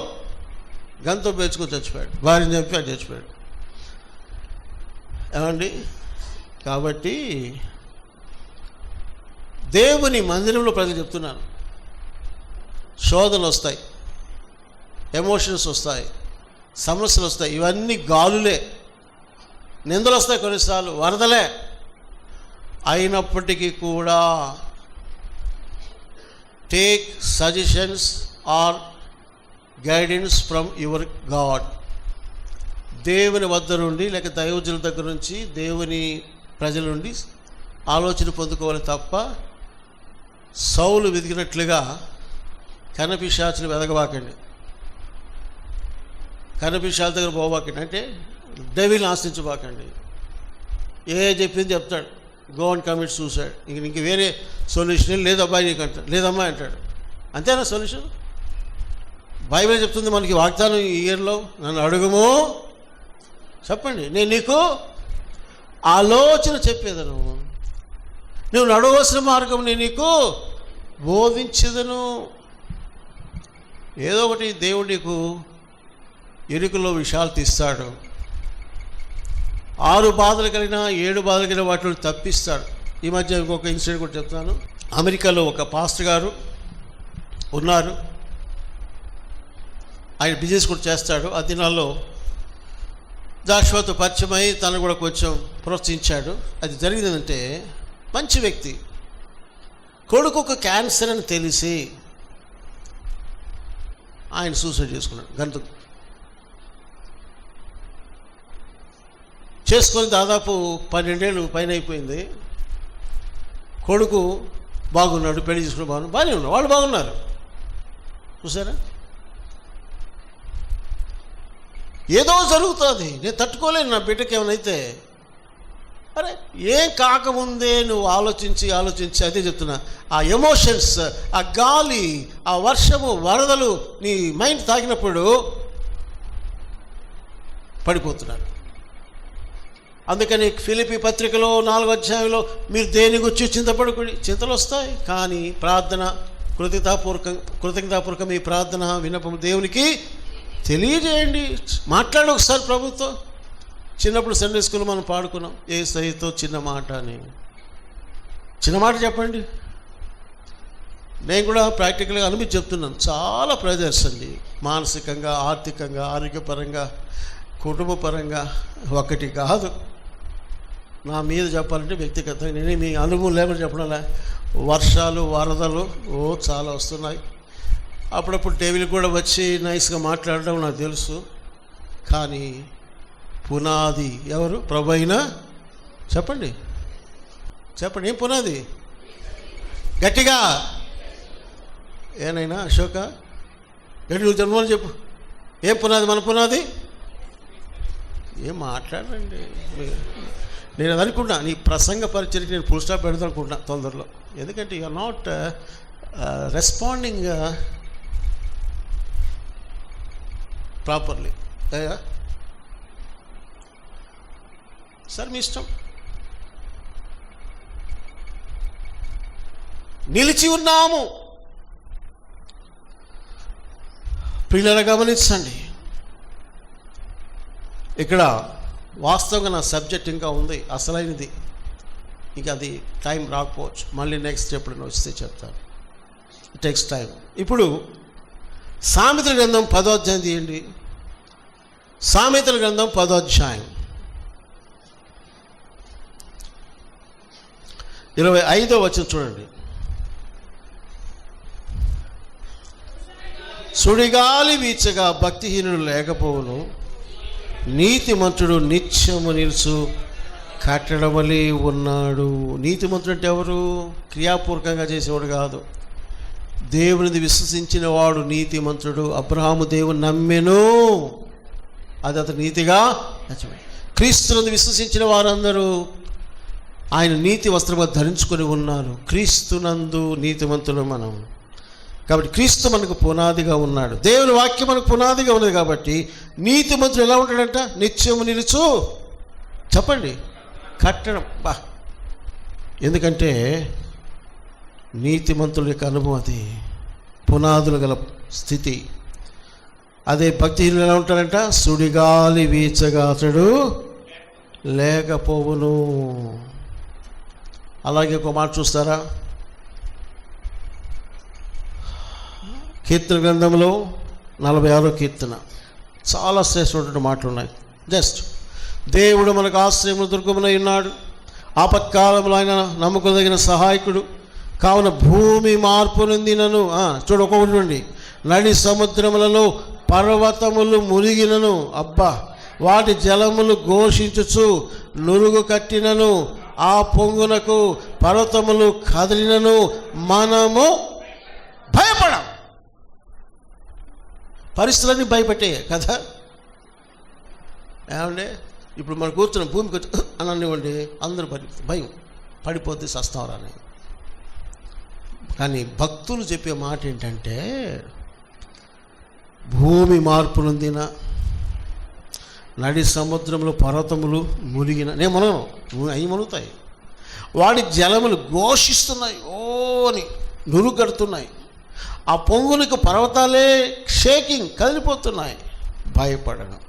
గంతో పేర్చుకొని చచ్చిపోయాడు, భార్యని చంపి అది చచ్చిపోయాడు. ఏమండి, కాబట్టి దేవుని మందిరంలో ప్రజలు చెప్తున్నాను, శోధనలు వస్తాయి, ఎమోషన్స్ వస్తాయి, సమస్యలు వస్తాయి. ఇవన్నీ గాలులే. నిందలు వస్తాయి, కొన్నిసార్లు వరదలే. అయినప్పటికీ కూడా take suggestions or guidance from your God. దేవుని వద్ద నుండి, లేక దైవజనుల దగ్గర నుంచి, దేవుని ప్రజల నుండి ఆలోచన పొందుకోవాలి తప్ప సౌలు వెతికినట్లుగా కనపిశాచులు వెదగబాకండి, కనపిశాల దగ్గర పోబాకండి. అంటే డెవిల్ని ఆశ్రయించబాకండి. ఏ చెప్పింది చెప్తాడు, గో అండ్ కమిట్ సూసైడ్. ఇంక వేరే సొల్యూషన్ లేదబ్బాయి నీకు అంటాడు, లేదమ్మా అంటాడు. అంతేనా సొల్యూషన్? బైబిల్ చెప్తుంది మనకి వాగ్దానం ఈ ఇయర్లో, నన్ను అడుగుము, చెప్పండి, నేను నీకు ఆలోచన చెప్పేదను, నువ్వు నడవలసిన మార్గం నేను నీకు బోధించదను. ఏదో ఒకటి దేవుడు నీకు ఎరుకలో విషయాలు తీస్తాడు. 6 బాధలు కలిగినా 7 బాధలు కలిగిన వాటిని తప్పిస్తాడు. ఈ మధ్య ఇంకొక ఇన్సిడెంట్ కూడా చెప్తాను. అమెరికాలో ఒక పాస్టర్ గారు ఉన్నారు, ఆయన బిజినెస్ కూడా చేస్తాడు. ఆ దినాల్లో జాషువాతో పరిచయమై తను కూడా కొంచెం ప్రోత్సహించాడు. అది జరిగిందంటే, మంచి వ్యక్తి, కొడుకు క్యాన్సర్ అని తెలిసి ఆయన సూసైడ్ చేసుకున్నాడు. గంటకు చేసుకొని దాదాపు 12 ఏళ్ళు పైన అయిపోయింది. కొడుకు బాగున్నాడు, పెళ్లి చేసుకుని బాగానే ఉన్నారు, వాళ్ళు బాగున్నారు. చూసారా, ఏదో జరుగుతుంది, నేను తట్టుకోలేను నా బిడ్డకి ఏమైనా. అరే ఏం కాకముందే నువ్వు ఆలోచించి అదే చెప్తున్నా, ఆ ఎమోషన్స్, ఆ గాలి, ఆ వర్షము, వరదలు నీ మైండ్ తాకినప్పుడు పడిపోతున్నాడు. అందుకని ఫిలిప్పీ పత్రికలో 4వ అధ్యాయంలో మీరు దేని గురించి చింతపడకూడదు. చింతలు వస్తాయి, కానీ ప్రార్థన, కృతజ్ఞతాపూర్వక మీ ప్రార్థన విన్నపం దేవునికి తెలియజేయండి. మాట్లాడు ఒకసారి ప్రభుత్వం. చిన్నప్పుడు సండే స్కూల్ మనం పాడుకున్నాం, యేసయ్యతో చిన్న మాట అని. చిన్న మాట చెప్పండి. నేను కూడా ప్రాక్టికల్గా అనిపించి చెప్తున్నాను. చాలా ప్రెజర్స్ అండి, మానసికంగా, ఆర్థికంగా, ఆరోగ్యపరంగా, కుటుంబపరంగా. ఒకటి కాదు, నా మీద చెప్పాలంటే వ్యక్తిగతంగా నేనే మీ అనుభవం లేకుండా చెప్పడంలే. వర్షాలు, వరదలు చాలా వస్తున్నాయి. అప్పుడప్పుడు టీవీలు కూడా వచ్చి నైస్గా మాట్లాడడం నాకు తెలుసు. కానీ పునాది ఎవరు? ప్రభు అయినా చెప్పండి, ఏం పునాది? గట్టిగా ఏనైనా అశోక గట్టి నువ్వు జన్మని చెప్పు. ఏం పునాది? మన పునాది ఏం మాట్లాడండి. నేను అది అనుకున్నా, నీ ప్రసంగ పరిచయకి నేను ఫుల్ స్టాప్ పెడదాం అనుకుంటున్నా తొందరలో. ఎందుకంటే you are not responding properly. Sir మీ ఇష్టం. నిలిచి ఉన్నాము. ప్రియులారా గమనించండి, ఇక్కడ వాస్తవంగా నా సబ్జెక్ట్ ఇంకా ఉంది, అసలైనది. ఇంకా అది టైం రాకపోవచ్చు, మళ్ళీ నెక్స్ట్ ఎప్పుడైనా వస్తే చెప్తాను. It takes time. ఇప్పుడు సామెతల గ్రంథం 10వ అధ్యాయం తీయండి. సామెతల గ్రంథం 10వ అధ్యాయం 25వ వచనం చూడండి. సుడిగాలి వీచగా భక్తిహీనుడు లేకపోవును, నీతిమంతుడు నిత్యము నిలుచు కట్టడవలే ఉన్నాడు. నీతిమంతుడు అంటే ఎవరు? క్రియాపూర్వకంగా చేసేవాడు కాదు, దేవునిది విశ్వసించిన వాడు నీతిమంతుడు. అబ్రహాము దేవుని నమ్మెను, అది అతను నీతిగా. క్రీస్తునందు విశ్వసించిన వారందరూ ఆయన నీతి వస్త్రముగా ధరించుకొని ఉన్నారు. క్రీస్తునందు నీతిమంతులు మనం. కాబట్టి క్రీస్తు మనకు పునాదిగా ఉన్నాడు, దేవుని వాక్యం మనకు పునాదిగా ఉన్నది. కాబట్టి నీతిమంతుడు ఎలా ఉంటాడంట? నిత్యము నిలుచు, చెప్పండి, కట్టడం. ఎందుకంటే నీతిమంతుల యొక్క అనుభవం అది, పునాదులు గల స్థితి. అదే భక్తిహీనులు ఎలా ఉంటాడంట? సుడిగాలి వీచగా అతడు లేకపోవును. అలాగే ఒక మాట చూస్తారా, కీర్తన గ్రంథంలో 46వ కీర్తన, చాలా శ్రేష్టమైనటువంటి మాటలు ఉన్నాయి. జస్ట్ దేవుడు మనకు ఆశ్రయము దుర్గమునై ఉన్నాడు, ఆపత్కాలంలో ఆయన నమ్మకదగిన సహాయకుడు. కావున భూమి మార్పు నొందినను, ఒక్కొక్కటి నుండి నడి సముద్రములలో పర్వతములు మునిగినను, వాటి జలములు ఘోషించుచు నురుగు కట్టినను, ఆ పొంగునకు పర్వతములు కదిలినను మనము భయపడం. పరిస్థితులన్నీ భయపెట్టే కదా. ఏమంటే ఇప్పుడు మనం కూర్చున్న భూమికి వచ్చి అని అనివ్వండి, అందరూ భయం పడిపోతే సస్తావరాని. కానీ భక్తులు చెప్పే మాట ఏంటంటే, భూమి మార్పు నొందిన, నడి సముద్రంలో పర్వతములు మునిగిన, నేను మనను అవి మునుగుతాయి, వాడి జలములు ఘోషిస్తున్నాయి, అని నురుగడుతున్నాయి, ఆ పొంగులకు పర్వతాలే షేకింగ్, కదిలిపోతున్నాయి, భయపడను.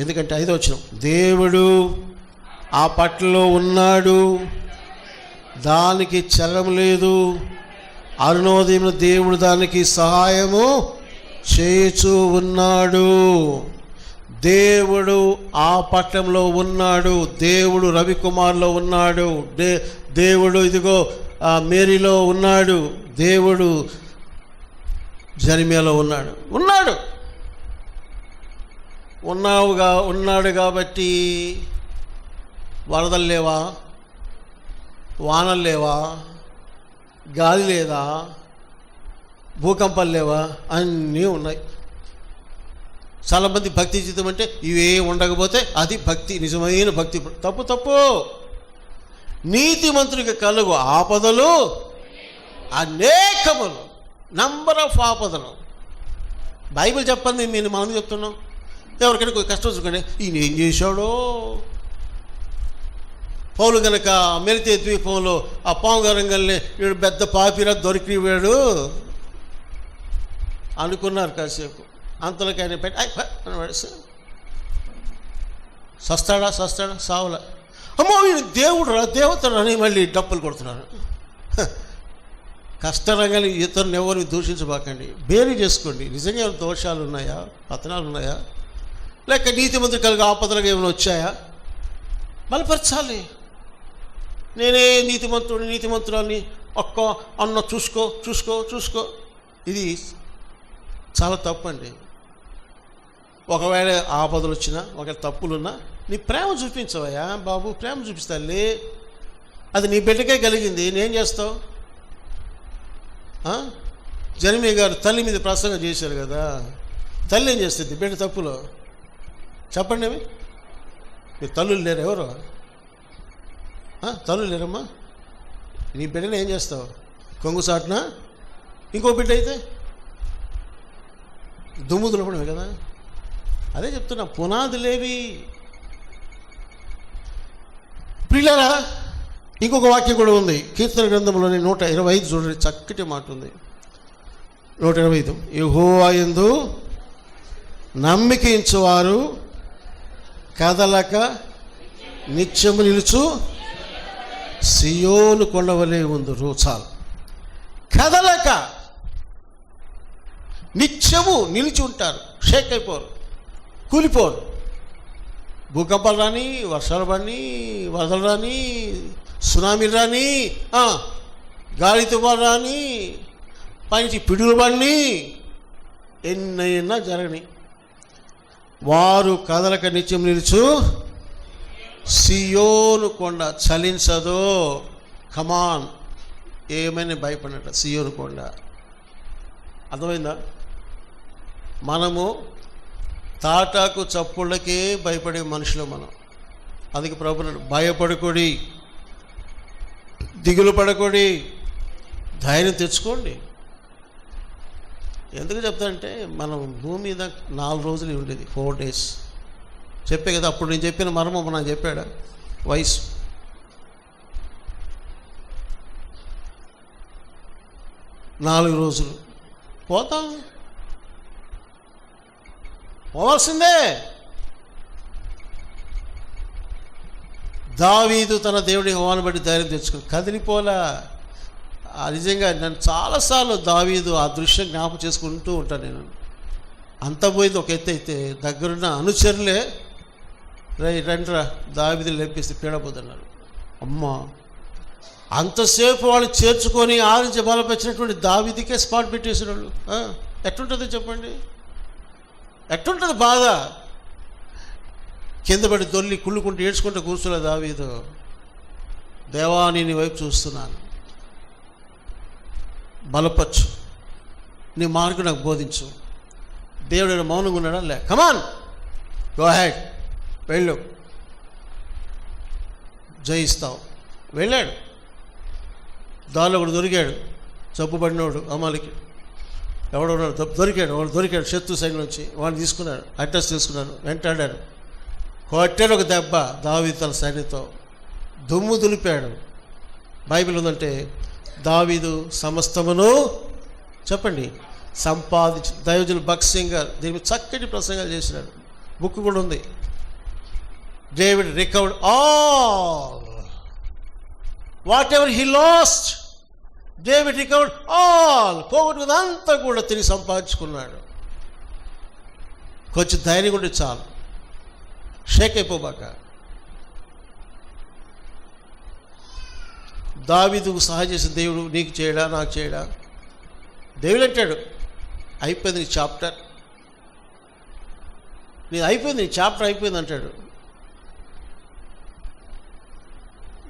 ఎందుకంటే 5వ వచనం, దేవుడు ఆ పట్లలో ఉన్నాడు, దానికి చలనం లేదు, అరుణోదయం దేవుడు దానికి సహాయము చేయుచూ ఉన్నాడు. దేవుడు ఆ పట్టణంలో ఉన్నాడు, దేవుడు రవికుమార్లో ఉన్నాడు, దేవుడు ఇదిగో మేరీలో ఉన్నాడు, దేవుడు జెరమియాలో ఉన్నాడు కాబట్టి వరదలు లేవా? వానలు లేవా, గాలి లేదా, భూకంపాలు లేవా, అన్నీ ఉన్నాయి. చాలామంది భక్తి జీవితం అంటే ఇవే ఉండకపోతే అది భక్తి, నిజమైన భక్తి. తప్పు. నీతిమంతునికి కలుగు ఆపదలు అనేకములు, నంబర్ ఆఫ్ ఆపదలు. బైబిల్ చెప్పండి, మనం చెప్తున్నాం. ఎవరికైనా కొంచెం కష్టం చూసుకోండి, ఈయన ఏం చేశాడో. పౌలు కనుక మెలితే ద్వీపంలో ఆ పావుగరంగల్ని వీడు పెద్ద పాపిరా దొరికివాడు అనుకున్నారు కాసేపు. అంతలోకి ఆయన పెట్టి సస్తాడా సావులా, అమ్మో వీడు దేవుడు రా, దేవతడు అని మళ్ళీ డప్పులు కొడుతున్నారు. కష్టరంగానే ఇతరుని ఎవరిని దూషించబాకండి, బేరీ చేసుకోండి. నిజంగా ఏమైనా దోషాలు ఉన్నాయా, పతనాలు ఉన్నాయా, లేక నీతిమంతులు కలిగి ఆపదలుగా ఏమైనా వచ్చాయా, బలపరచాలి. నేనే నీతిమంతురాన్ని ఒక్క అన్న చూసుకో. ఇది చాలా తప్పండి. ఒకవేళ ఆపదలు వచ్చినా, ఒకవేళ తప్పులున్నా నీ ప్రేమ చూపించవయ్యా బాబు, ప్రేమ చూపిస్తాలే. అది నీ బిడ్డకే కలిగింది, నేనేం చేస్తావు? జనమే గారు తల్లి మీద ప్రసంగం చేశారు కదా, తల్లి ఏం చేస్తుంది బిడ్డ తప్పులో? చెప్పండి. మీరు తల్లులు లేరు? ఎవరు తల్లులు లేరమ్మా? నీ బిడ్డని ఏం చేస్తావు? కొంగు సాటునా? ఇంకో బిడ్డ అయితే దుమ్ము దులపడమే కదా. అదే చెప్తున్నా, పునాదులేవి. ప్రియులారా, ఇంకొక వాక్యం కూడా ఉంది కీర్తన గ్రంథంలోని 125. చూడండి, చక్కటి మాట ఉంది. 125, యెహోవా యందు నమ్మిక ఉంచువారు కదలక నిత్యము నిలుచు సియోను కొండవలే ఉందురు. చాలు. కదలక నిత్యము నిలిచి ఉంటారు, షేక్ అయిపోరు, కూలిపోరు. భూకంపాలు రాని, వర్షాలు పడిని, వరదలు రాని, సునామీలు రాని, గాలి తుఫాను రాని, పైకి పిడుగులు పడిని, ఎన్నైనా జరగని, వారు కదలక నిత్యం నిలుచు సియోను కొండ చలించదో. కమాన్, ఏమైనా భయపడినట్ట సియోను కొండ. అర్థమైందా? మనము తాటాకు చప్పుళ్ళకే భయపడే మనుషులు మనం. అందుకే ప్రభువు భయపడకూడి, దిగులు పడకూడి, ధైర్యం తెచ్చుకోండి. ఎందుకు చెప్తానంటే, మనం భూమి మీద 4 రోజులు ఉండేది, 4 days. చెప్పే కదా, అప్పుడు నేను చెప్పిన మర్మం నాకు చెప్పాడా? వయసు 4 రోజులు పోవాల్సిందే. దావీదు తన దేవుడి యెహోవాను బట్టి ధైర్యం తెచ్చుకుని కదిలిపోలా. నిజంగా నన్ను చాలాసార్లు దావీదు ఆ దృశ్యం జ్ఞాపకం చేసుకుంటూ ఉంటాను నేను. అంత పోయింది ఒక ఎత్తు అయితే, దగ్గరున్న అనుచరులే రండ్రా దావీదు లేపేసి పీడపోతున్నారు. అమ్మ, అంతసేపు వాళ్ళు చేర్చుకొని ఆరించి బలపరిచినటువంటి దావీదుకే స్పాట్ పెట్టేసిన వాళ్ళు. ఎట్లుంటుంది చెప్పండి? ఎట్లుంటుంది బాధ? కింద పడి దొల్లి కుళ్ళుకుంటూ ఏడ్చుకుంటూ కూర్చోలే దావీదు. దేవా, నీ వైపు చూస్తున్నాను, బలపరచు, నీ మార్గం నాకు బోధించు. దేవుడు మౌనంగా ఉన్నాడా? లే, కమాన్ గో హెడ్, వెళ్ళు, జయిస్తావు. వెళ్ళాడు. దానిలో ఒకడు దొరికాడు, జబ్బుపడినోడు, అమాలికి ఎవడున్నాడు, దొరికాడు శత్రు సైడ్ నుంచి. వాడిని తీసుకున్నాడు, అడ్రస్ తీసుకున్నాడు, వెంటాడాడు, కొట్టాడు ఒక దెబ్బ. దావీదు తన సైన్యంతో దుమ్ము దులిపాడు. బైబిల్ ఉందంటే దావీదు సమస్తమును చెప్పండి సంపాదించి. దైవజనులు భక్త్ సింగ్ గారు దీని మీద చక్కటి ప్రసంగాలు చేసినాడు, బుక్ కూడా ఉంది. David recovered all whatever he lost, David recovered all. పోగొట్టుకున్నంతా కూడా తిరిగి సంపాదించుకున్నాడు. కొంచెం ధైర్యం ఉంటే చాలు, షేక్ అయిపోబాక. దావీదుకు సహాయం చేసిన దేవుడు నీకు చేయడా, నాకు చేయడా? దేవుడు అంటాడు, అయిపోయింది నీ చాప్టర్, నీ అయిపోయింది, నీ చాప్టర్ అయిపోయింది అంటాడు.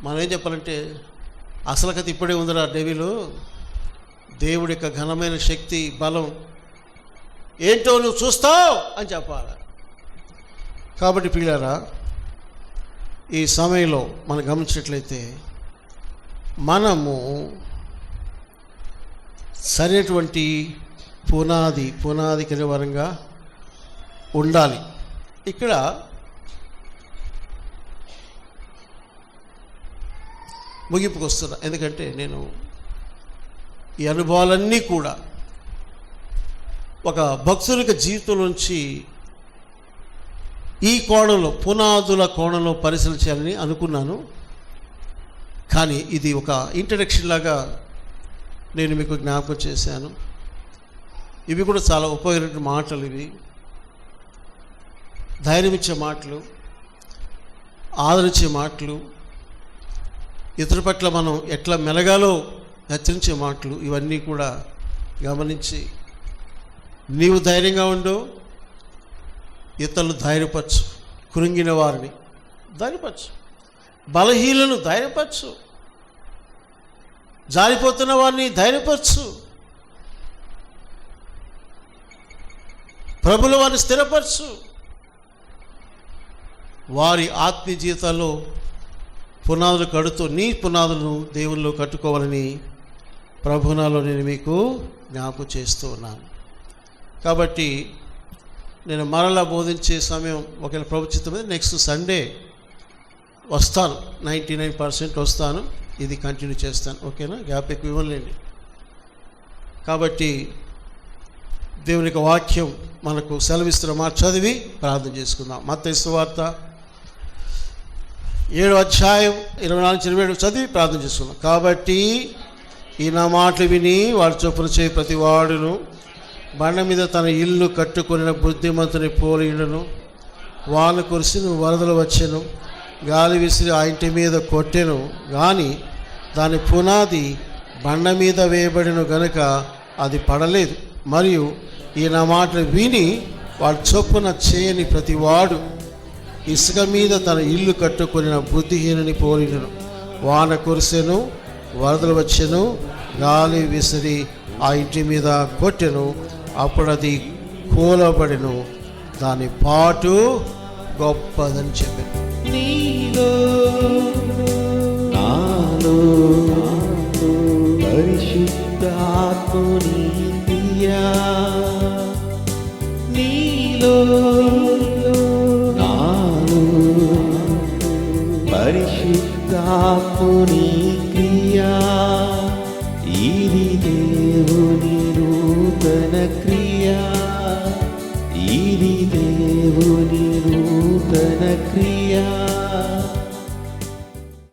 మనం ఏం చెప్పాలంటే, అసలు కథ ఇప్పుడే ఉందిరా డెవిలు, దేవుడి యొక్క ఘనమైన శక్తి బలం ఏంటో నువ్వు చూస్తావు అని చెప్పాలి. కాబట్టి పిల్లారా, ఈ సమయంలో మనం గమనించినట్లయితే మనము సరైనటువంటి పునాది కనివరంగా ఉండాలి. ఇక్కడ ముగింపుకు వస్తున్నా, ఎందుకంటే నేను ఈ అనుభవాలన్నీ కూడా ఒక భక్తుల జీవితం నుంచి ఈ కోణంలో, పునాదుల కోణంలో పరిశీలించాలని అనుకున్నాను. కానీ ఇది ఒక ఇంట్రడక్షన్ లాగా నేను మీకు జ్ఞాపకం చేశాను. ఇవి కూడా చాలా ఉపయోగమైన మాటలు, ఇవి ధైర్యం ఇచ్చే మాటలు, ఆదరించే మాటలు, ఇతరుల పట్ల మనం ఎట్లా మెలగాలో హెచ్చరించే మాటలు, ఇవన్నీ కూడా గమనించి నీవు ధైర్యంగా ఉండు, ఇతరులు ధైర్యపరచు, కృంగిన వారిని ధైర్యపరచు, బలహీనలను ధైర్యపరచు, జారిపోతున్న వారిని ధైర్యపరచు, ప్రభుల వారిని స్థిరపరచు. వారి ఆత్మీయ జీవితాల్లో పునాదులు కడుతూ నీ పునాదులను దేవుల్లో కట్టుకోవాలని ప్రభునాలో నేను మీకు జ్ఞాపకం చేస్తూ ఉన్నాను. కాబట్టి నేను మరలా బోధించే సమయం ఒకవేళ ప్రభుత్వం మీద నెక్స్ట్ సండే వస్తాను, 99% వస్తాను, ఇది కంటిన్యూ చేస్తాను. ఓకేనా? గ్యాప్ ఎక్కువ ఇవ్వలేండి. కాబట్టి దేవుని యొక్క వాక్యం మనకు సెలవిస్తున్న మాట చదివి ప్రార్థన చేసుకుందాం. మత్తయి సువార్త 7వ అధ్యాయం 24-27 చదివి ప్రార్థన చేసుకుందాం. కాబట్టి ఈ నా మాటలు విని వారి చొప్పున చేయి ప్రతి వాడును బండ మీద తన ఇల్లు కట్టుకొనిన బుద్ధిమంతుని పోలియుడును. వాన కురిసిను, వరదలు వచ్చెను, గాలి విసిరి ఆ ఇంటి మీద కొట్టెను, కానీ దాని పునాది బండ మీద వేయబడిన గనుక అది పడలేదు. మరియు ఈ నా మాటలు విని వాడి చొప్పున చేయని ప్రతివాడు ఇసుక మీద తన ఇల్లు కట్టుకొనిన బుద్ధిహీనుని పోలియుడును. వాన కురిసెను, వరదలు వచ్చెను, గాలి విసిరి ఆ ఇంటి మీద కొట్టెను, అప్పుడు అది కూలబడెను, దాని పాటు గొప్పదని చెప్పాను. నీలో నాలో పరిశుద్ధాత్ముని క్రియా, నీలో నాలో పరిశుద్ధాత్ముని క్రియా, ఇది దేవుని నూతన క్రియా, ఇది దేవుని నూతన క్రియా.